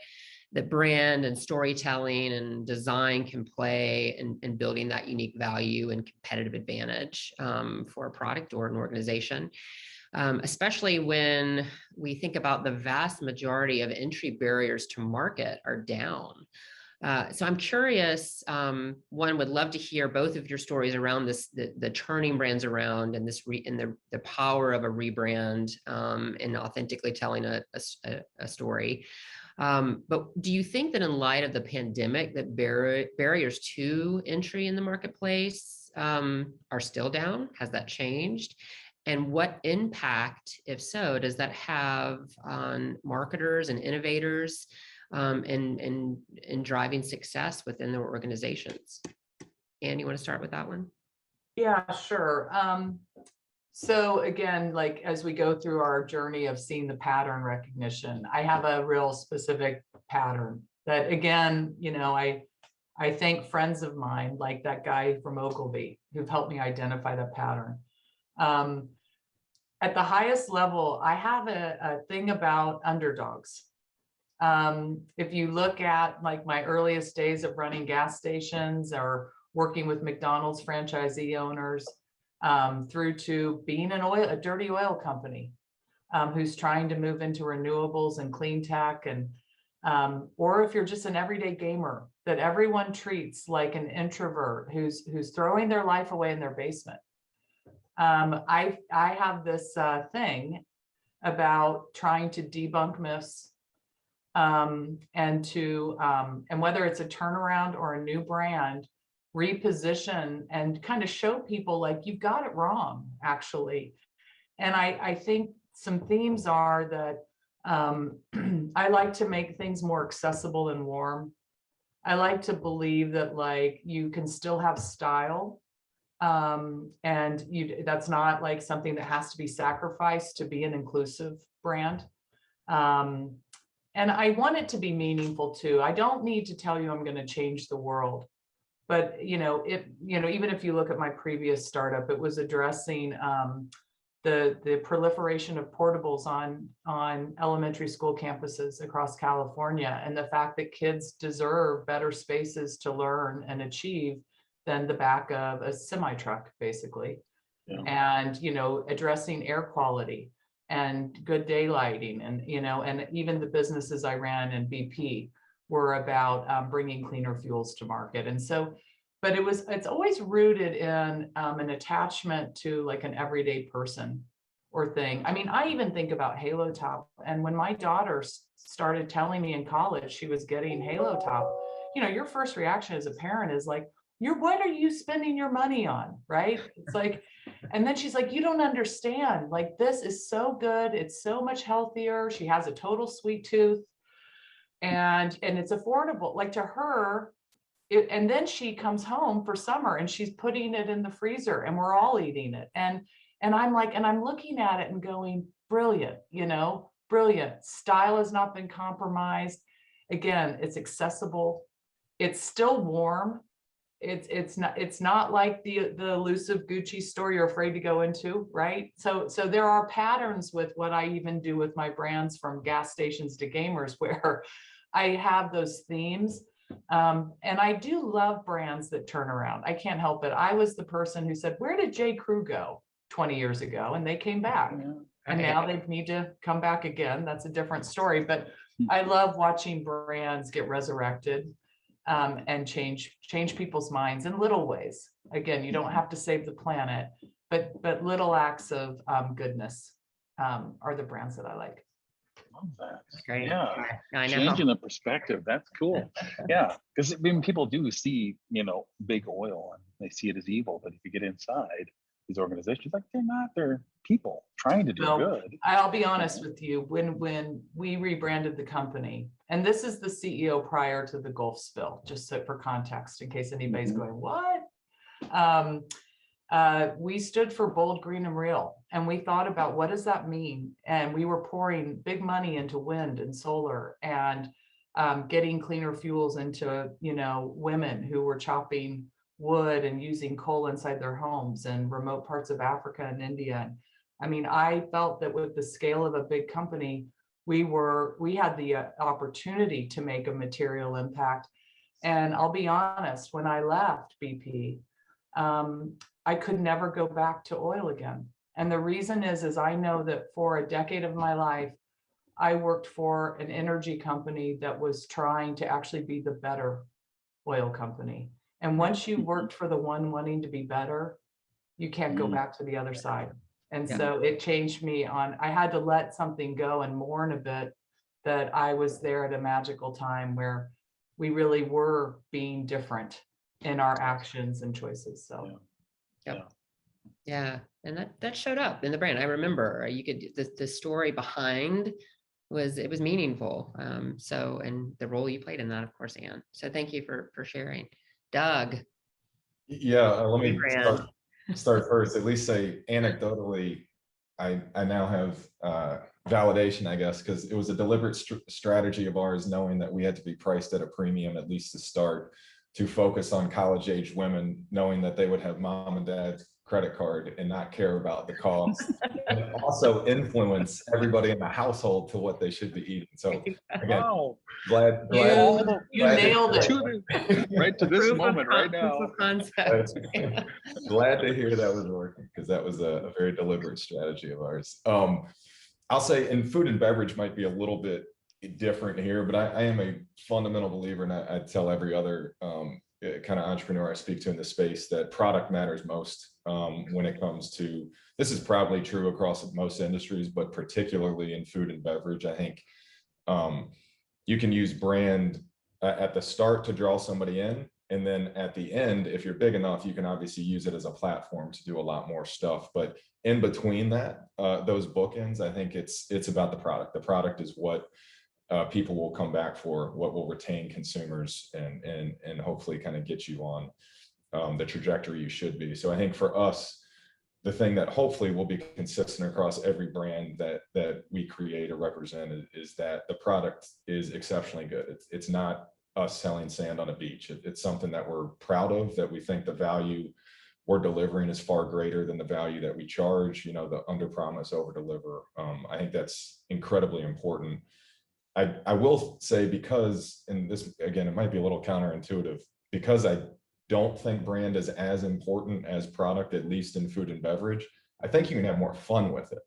brand and storytelling and design can play in building that unique value and competitive advantage for a product or an organization. Especially when we think about the vast majority of entry barriers to market are down. So I'm curious, one, would love to hear both of your stories around this, the turning brands around, and the power of a rebrand and authentically telling a story. But do you think that in light of the pandemic that barriers to entry in the marketplace are still down? Has that changed? And what impact, if so, does that have on marketers and innovators in driving success within their organizations? Anne, you want to start with that one?
Yeah, sure. So again, like as we go through our journey of seeing the pattern recognition, I have a real specific pattern that, again, I thank friends of mine, like that guy from Ogilvy, who've helped me identify the pattern. At the highest level, I have a thing about underdogs. If you look at like my earliest days of running gas stations or working with McDonald's franchisee owners, through to being a dirty oil company who's trying to move into renewables and clean tech, and or if you're just an everyday gamer that everyone treats like an introvert who's throwing their life away in their basement. I have this thing about trying to debunk myths and whether it's a turnaround or a new brand, reposition and kind of show people like you've got it wrong, actually. And I think some themes are that I like to make things more accessible and warm. I like to believe that like you can still have style, and that's not like something that has to be sacrificed to be an inclusive brand. And I want it to be meaningful too. I don't need to tell you I'm going to change the world. But, even if you look at my previous startup, it was addressing the proliferation of portables on elementary school campuses across California, and the fact that kids deserve better spaces to learn and achieve than the back of a semi truck, basically. Yeah. And, addressing air quality and good daylighting, and, and even the businesses I ran in BP were about bringing cleaner fuels to market. And so, but it's always rooted in an attachment to like an everyday person or thing. I mean, I even think about Halo Top. And when my daughter started telling me in college she was getting Halo Top, your first reaction as a parent is like, what are you spending your money on, right? It's like, and then she's like, you don't understand. Like, this is so good. It's so much healthier. She has a total sweet tooth, and it's affordable. Like, to her, and then she comes home for summer and she's putting it in the freezer and we're all eating it. And I'm like, and I'm looking at it and going, brilliant, brilliant. Style has not been compromised. Again, it's accessible. It's still warm. It's not like the elusive Gucci store you're afraid to go into, right? So there are patterns with what I even do with my brands, from gas stations to gamers, where I have those themes. And I do love brands that turn around. I can't help it. I was the person who said, where did J. Crew go 20 years ago? And they came back. And now they need to come back again. That's a different story. But I love watching brands get resurrected and change people's minds in little ways. Again, you don't have to save the planet, but little acts of goodness are the brands that I like.
Love that.
That's great.
Yeah,
I know.
Changing the perspective. That's cool. Yeah, because people do see, big oil and they see it as evil, but if you get inside these organizations, like, they're people trying to do good.
I'll be honest with you. When we rebranded the company, and this is the CEO prior to the Gulf spill, just for context, in case anybody's going, what? We stood for bold, green, and real. And we thought about, what does that mean? And we were pouring big money into wind and solar, and getting cleaner fuels into, women who were chopping wood and using coal inside their homes, and remote parts of Africa and India. I mean, I felt that with the scale of a big company, we had the opportunity to make a material impact. And I'll be honest, when I left BP, I could never go back to oil again. And the reason is I know that for a decade of my life, I worked for an energy company that was trying to actually be the better oil company. And once you worked for the one wanting to be better, you can't go back to the other side. And so it changed me I had to let something go and mourn a bit that I was there at a magical time where we really were being different in our actions and choices. So,
yeah. And that showed up in the brand. I remember you could, the story behind it was meaningful. So, and the role you played in that, of course, Anne. So thank you for sharing. Doug.
Yeah, let me start first. At least say anecdotally, I now have validation, I guess, because it was a deliberate strategy of ours, knowing that we had to be priced at a premium, at least to start, to focus on college-age women, knowing that they would have mom and dad's credit card and not care about the cost, and also influence everybody in the household to what they should be eating. So again, glad
you nailed it
right to this moment right now.
Glad to hear that was working, because that was a very deliberate strategy of ours. I'll say in food and beverage might be a little bit different here, but I am a fundamental believer, and I tell every other kind of entrepreneur I speak to in the space that product matters most when it comes to, this is probably true across most industries, but particularly in food and beverage. I think you can use brand at the start to draw somebody in, and then at the end, if you're big enough, you can obviously use it as a platform to do a lot more stuff. But in between that, those bookends, I think it's about the product. The product is what people will come back for, what will retain consumers, and hopefully kind of get you on the trajectory you should be. So I think for us, the thing that hopefully will be consistent across every brand that we create or represent is that the product is exceptionally good. It's not us selling sand on a beach. It's something that we're proud of, that we think the value we're delivering is far greater than the value that we charge, the under promise, over deliver. I think that's incredibly important. I will say, because, and this, again, it might be a little counterintuitive, because I don't think brand is as important as product, at least in food and beverage, I think you can have more fun with it.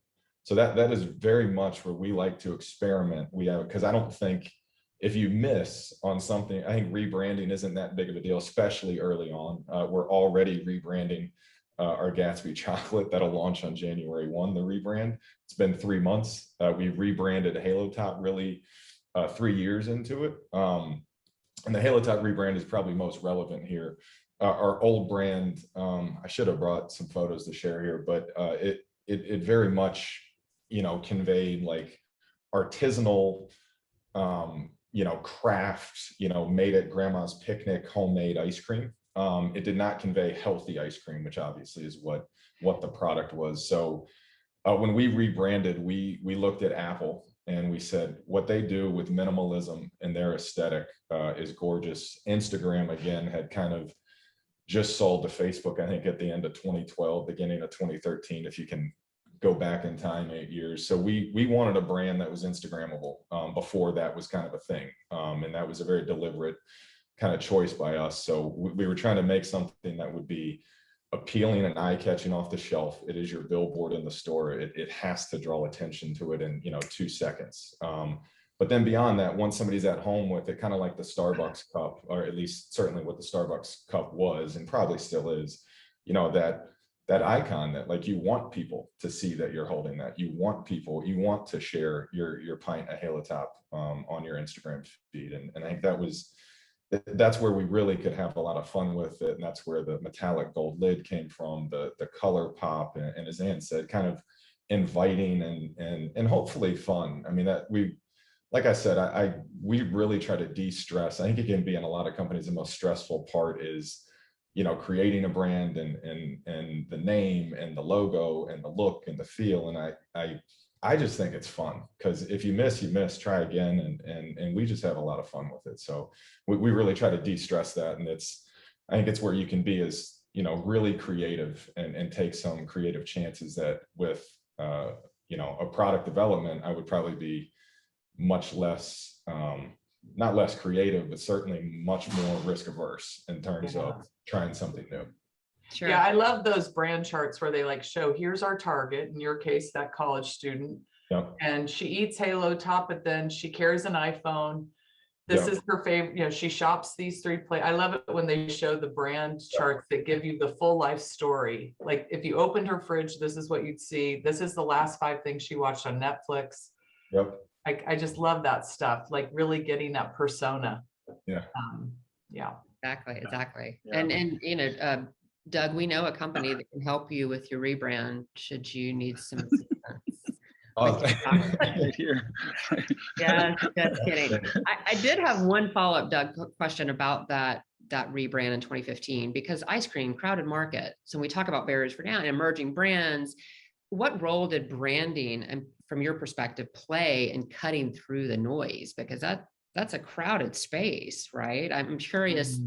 So that is very much where we like to experiment. Because I don't think, if you miss on something, I think rebranding isn't that big of a deal, especially early on. We're already rebranding our Gatsby chocolate that'll launch on January 1, the rebrand. It's been 3 months. We rebranded Halo Top really 3 years into it. And the Halo Top rebrand is probably most relevant here. Our old brand, I should have brought some photos to share here, but it very much, conveyed like artisanal, craft, made at grandma's picnic, homemade ice cream. It did not convey healthy ice cream, which obviously is what the product was. So when we rebranded, we looked at Apple and we said, what they do with minimalism and their aesthetic is gorgeous. Instagram, again, had kind of just sold to Facebook, I think, at the end of 2012, beginning of 2013, if you can go back in time 8 years. So we wanted a brand that was Instagrammable before that was kind of a thing. And that was a very deliberate kind of choice by us. So we were trying to make something that would be appealing and eye-catching off the shelf. It is your billboard in the store. It has to draw attention to it in 2 seconds. But then beyond that, once somebody's at home with it, kind of like the Starbucks cup, or at least certainly what the Starbucks cup was and probably still is, that icon that, like, you want people to see that you're holding that. You want to share your pint of Halo Top on your Instagram feed. And I think that's where we really could have a lot of fun with it. And that's where the metallic gold lid came from, the color pop, and as Ann said, kind of inviting and hopefully fun. I mean, like I said, we really try to de-stress. I think it can be, in a lot of companies, the most stressful part is, creating a brand and the name and the logo and the look and the feel. And I just think it's fun, because if you miss, try again. And we just have a lot of fun with it. So we really try to de-stress that. And I think it's where you can be as, really creative and take some creative chances that with, a product development, I would probably be much less, not less creative, but certainly much more risk averse in terms of trying something new.
Sure.
Yeah, I love those brand charts where they like show, here's our target, in your case, that college student.
Yep.
And she eats Halo Top, but then she carries an iPhone. This is her favorite, she shops these 3 I love it when they show the brand charts that give you the full life story. Like, if you opened her fridge, this is what you'd see. This is the last 5 things she watched on Netflix.
Yep.
I just love that stuff, like really getting that persona.
Yeah.
Yeah.
Exactly.
Yeah.
And Doug, we know a company that can help you with your rebrand should you need some assistance. Yeah, just kidding. I did have one follow-up, Doug, question about that rebrand in 2015, because ice cream, crowded market. So when we talk about barriers for now and emerging brands, what role did branding, and from your perspective, play in cutting through the noise? Because that's a crowded space, right? I'm curious.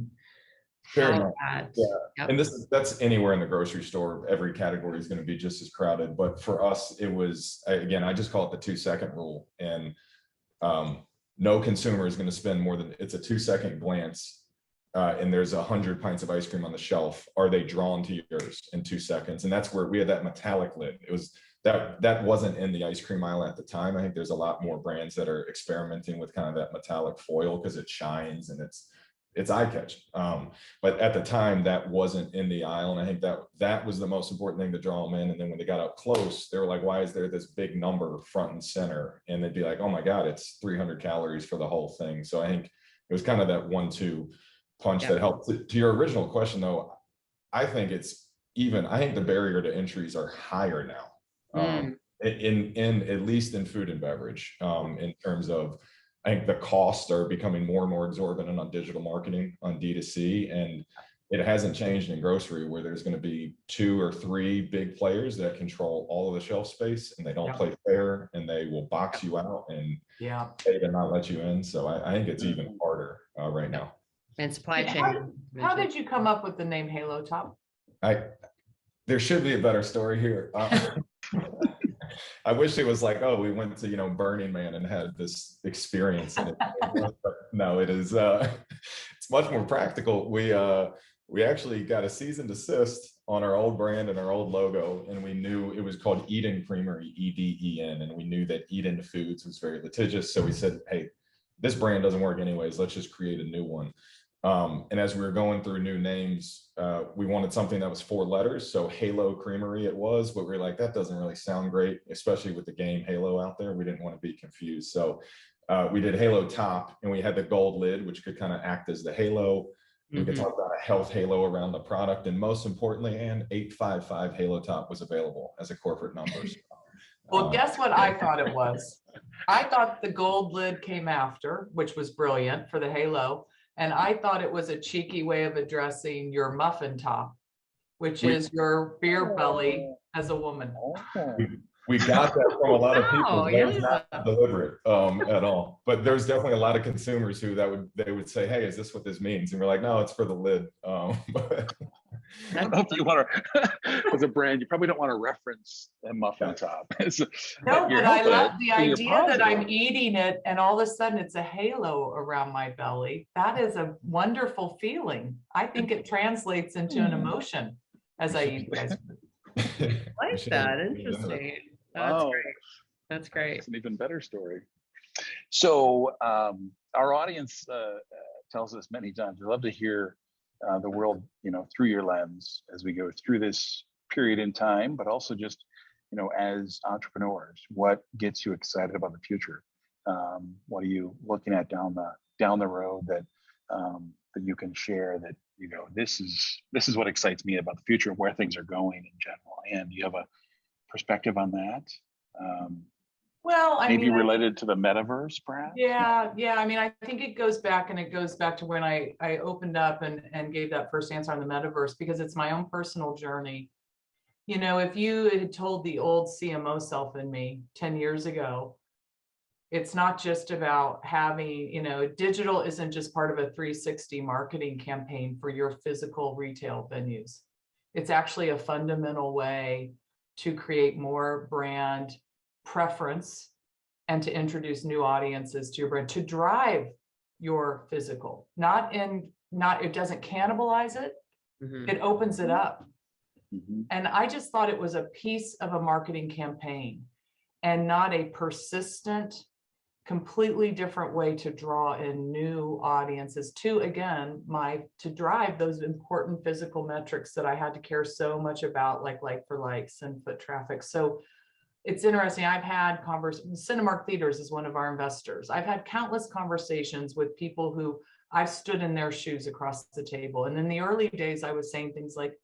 Very much. Yeah.
Yep.
And that's anywhere in the grocery store. Every category is going to be just as crowded. But for us, it was, again, I just call it the 2-second rule. And no consumer is going to spend more than, it's a 2-second glance. And there's 100 pints of ice cream on the shelf. Are they drawn to yours in 2 seconds? And that's where we had that metallic lid. It was that wasn't in the ice cream aisle at the time. I think there's a lot more brands that are experimenting with kind of that metallic foil because it shines and it's eye-catching. But at the time, that wasn't in the aisle. And I think that was the most important thing to draw them in. And then when they got up close, they were like, why is there this big number front and center? And they'd be like, oh my God, it's 300 calories for the whole thing. So I think it was kind of that 1-2 punch that helped. To your original question, though, I think the barrier to entries are higher now. In at least in food and beverage, in terms of, I think the costs are becoming more and more exorbitant on digital marketing, on D2C, and it hasn't changed in grocery where there's going to be 2 or 3 big players that control all of the shelf space, and they don't play fair, and they will box you out and pay to not let you in. So I think it's even harder right now.
And supply chain.
How did you come up with the name Halo Top?
There should be a better story here. I wish it was like, oh, we went to, Burning Man and had this experience. No, it is, it's much more practical. We actually got a cease and desist on our old brand and our old logo, and we knew it was called Eden Creamery, EDEN, and we knew that Eden Foods was very litigious. So we said, hey, this brand doesn't work anyways. Let's just create a new one. And as we were going through new names, we wanted something that was 4 letters. So Halo Creamery it was, but we were like, that doesn't really sound great, especially with the game Halo out there. We didn't want to be confused. So we did Halo Top, and we had the gold lid, which could kind of act as the halo. We could talk about a health halo around the product. And most importantly, and 855 Halo Top was available as a corporate number. So,
well, guess what I thought it was? I thought the gold lid came after, which was brilliant for the Halo. And I thought it was a cheeky way of addressing your muffin top, which is your beer belly as a woman.
We got that from a lot of people. That was not deliberate at all. But there's definitely a lot of consumers who they would say, hey, is this what this means? And we're like, no, it's for the lid. But
I don't know if you want to, as a brand, you probably don't want to reference a muffin top.
No, but I love the idea that I'm eating it and all of a sudden it's a halo around my belly. That is a wonderful feeling. I think it translates into an emotion as I eat guys.
I like that. Interesting. That's great. That's great.
It's an even better story. So our audience tells us many times, we love to hear the world, through your lens as we go through this period in time, but also just, as entrepreneurs, what gets you excited about the future? What are you looking at down the road that you can share that, this is what excites me about the future, where things are going in general. And you have a perspective on that?
Well,
maybe related to the metaverse, perhaps?
Yeah. I mean, I think it goes back to when I opened up and gave that first answer on the metaverse, because it's my own personal journey. If you had told the old CMO self in me 10 years ago, it's not just about having, digital isn't just part of a 360 marketing campaign for your physical retail venues. It's actually a fundamental way to create more brand preference and to introduce new audiences to your brand, to drive your physical, it doesn't cannibalize it. It opens it up. And I just thought it was a piece of a marketing campaign and not a persistent, completely different way to draw in new audiences to drive those important physical metrics that I had to care so much about, like for likes and foot traffic. So it's interesting. I've had Cinemark Theaters is one of our investors. I've had countless conversations with people who I've stood in their shoes across the table. And in the early days, I was saying things like,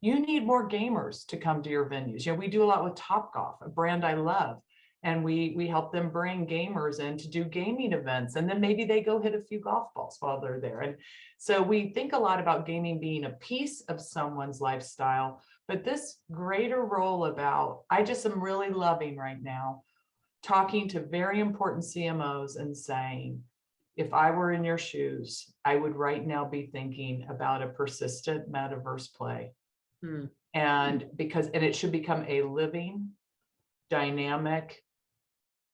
you need more gamers to come to your venues. We do a lot with Topgolf, a brand I love. And we help them bring gamers in to do gaming events. And then maybe they go hit a few golf balls while they're there. And so we think a lot about gaming being a piece of someone's lifestyle, but this greater role about, I just am really loving right now, talking to very important CMOs and saying, if I were in your shoes, I would right now be thinking about a persistent metaverse play. And it should become a living, dynamic,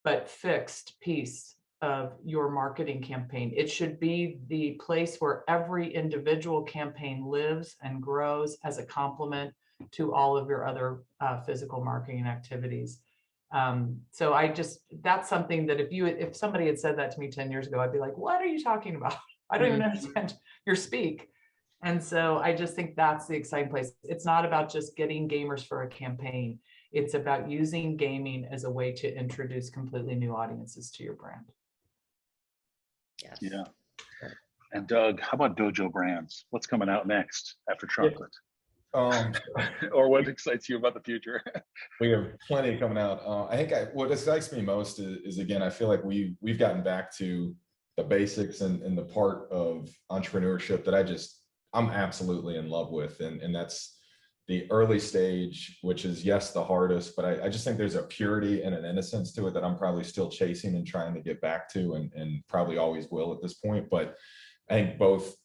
but fixed piece of your marketing campaign. It should be the place where every individual campaign lives and grows as a complement to all of your other physical marketing activities. So that's something that if somebody had said that to me 10 years ago, I'd be like, what are you talking about? I don't even understand your speak. And so I just think that's the exciting place. It's not about just getting gamers for a campaign. It's about using gaming as a way to introduce completely new audiences to your brand.
Yes.
Yeah. And Doug, how about Dojo Brands? What's coming out next after chocolate? Or what excites you about the future?
We have plenty coming out. I think what excites me most is again, I feel like we've gotten back to the basics and the part of entrepreneurship that I'm absolutely in love with. And that's the early stage, which is, yes, the hardest, but I just think there's a purity and an innocence to it that I'm probably still chasing and trying to get back to, and probably always will at this point. But I think both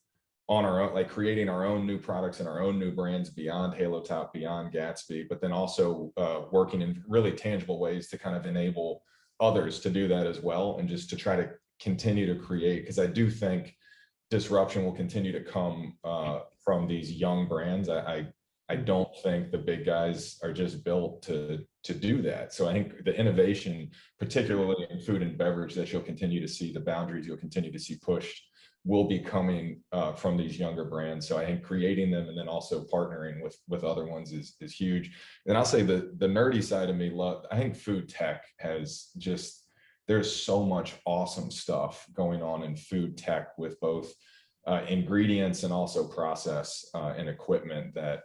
on our own, like creating our own new products and our own new brands beyond Halo Top, beyond Gatsby, but then also working in really tangible ways to kind of enable others to do that as well, and just to try to continue to create, because I do think disruption will continue to come from these young brands. I don't think the big guys are just built to do that. So I think the innovation, particularly in food and beverage, that you'll continue to see, the boundaries you'll continue to see pushed, will be coming from these younger brands. So I think creating them and then also partnering with other ones is huge. And I'll say the nerdy side of me, I think food tech has just, there's so much awesome stuff going on in food tech with both ingredients and also process and equipment that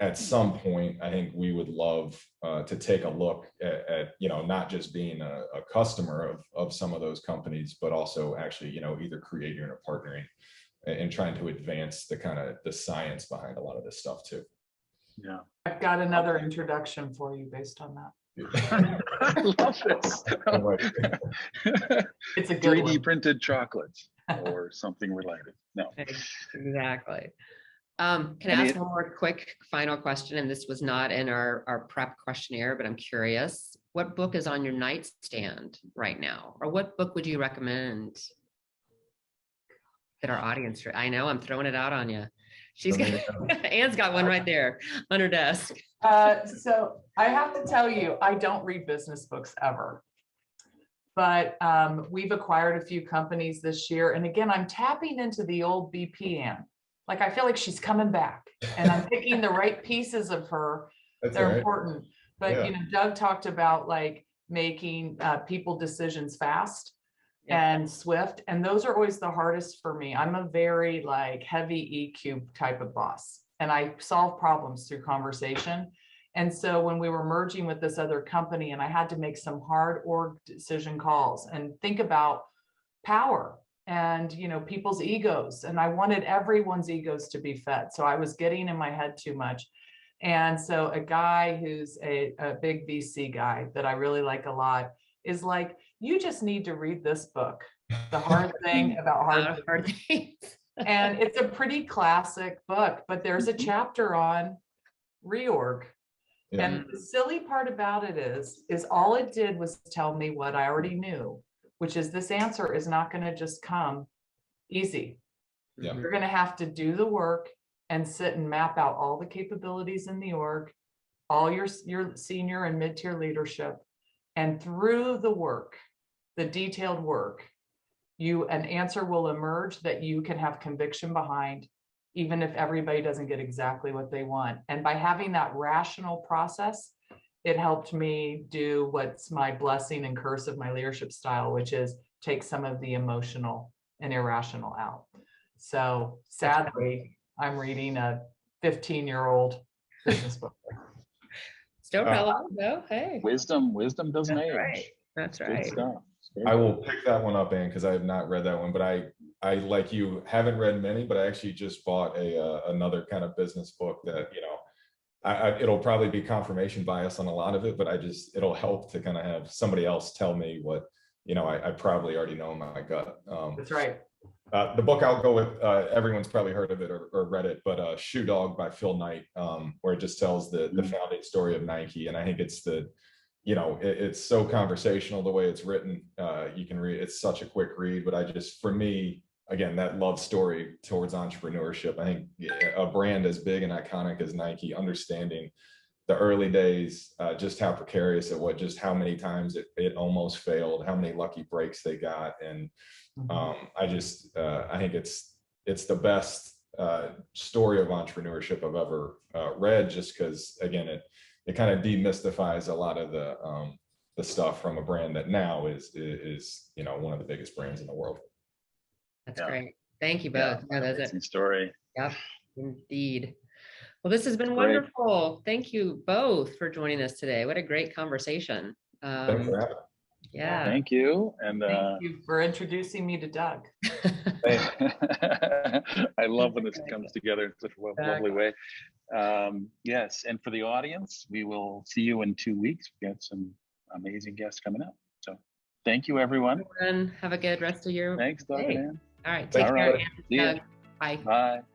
at some point, I think we would love to take a look at, not just being a customer of some of those companies, but also actually, either creating or partnering and trying to advance the kind of the science behind a lot of this stuff too.
Yeah.
I've got another introduction for you based on that.
I love this.
It's a good
3D
one.
printed chocolates or something related. No.
Exactly. Can I ask one more quick final question? And this was not in our prep questionnaire, but I'm curious, what book is on your nightstand right now? Or what book would you recommend that our audience, I know I'm throwing it out on you. She's got, Anne's got one right there on her desk.
So I have to tell you, I don't read business books ever. But we've acquired a few companies this year. And again, I'm tapping into the old BP Ann. Like, I feel like she's coming back and I'm picking the right pieces of her. They're right. Important. But, Doug talked about like making people decisions fast and swift. And those are always the hardest for me. I'm a very like heavy EQ type of boss, and I solve problems through conversation. And so when we were merging with this other company and I had to make some hard org decision calls and think about power and, people's egos, and I wanted everyone's egos to be fed. So I was getting in my head too much. And so a guy who's a big VC guy that I really like a lot is like, you just need to read this book, The Hard Thing About Hard Things. And it's a pretty classic book, but there's a chapter on reorg. Yeah. And the silly part about it is all it did was tell me what I already knew, which is this answer is not going to just come easy. Yeah. You're going to have to do the work and sit and map out all the capabilities in the org, all your senior and mid-tier leadership. And through the work, the detailed work, an answer will emerge that you can have conviction behind, even if everybody doesn't get exactly what they want. And by having that rational process, it helped me do what's my blessing and curse of my leadership style, which is take some of the emotional and irrational out. So sadly, I'm reading a 15-year-old business book.
Still relevant though. Hey.
Wisdom doesn't age.
Right. That's right.
I will pick that one up, Anne, because I have not read that one, but I like you haven't read many, but I actually just bought another kind of business book that, it'll probably be confirmation bias on a lot of it, but it'll help to kind of have somebody else tell me what, I probably already know in my gut.
That's right.
The book I'll go with, everyone's probably heard of it or read it, but Shoe Dog by Phil Knight, where it just tells the founding story of Nike. And I think it's it's so conversational the way it's written. You can read, it's such a quick read, but for me, again, that love story towards entrepreneurship, I think a brand as big and iconic as Nike, understanding the early days, just how precarious it was, just how many times it almost failed, how many lucky breaks they got. And I think it's the best story of entrepreneurship I've ever read, just because, again, it kind of demystifies a lot of the stuff from a brand that now is one of the biggest brands in the world.
That's great. Thank you both.
Yeah, that's a story.
Yep, indeed. Well, this has been wonderful. Thank you both for joining us today. What a great conversation.
Thanks for having me.
Yeah.
Thank you. And
thank you for introducing me to Doug.
I love when this comes together in such a lovely way. Yes, and for the audience, we will see you in 2 weeks. We've got some amazing guests coming up. So thank you, everyone.
Have a good rest of your
Thanks, Doug and
day.
Ann.
All right,
Thanks,
take care.
buddy.
And,
See ya.
Bye.
Bye.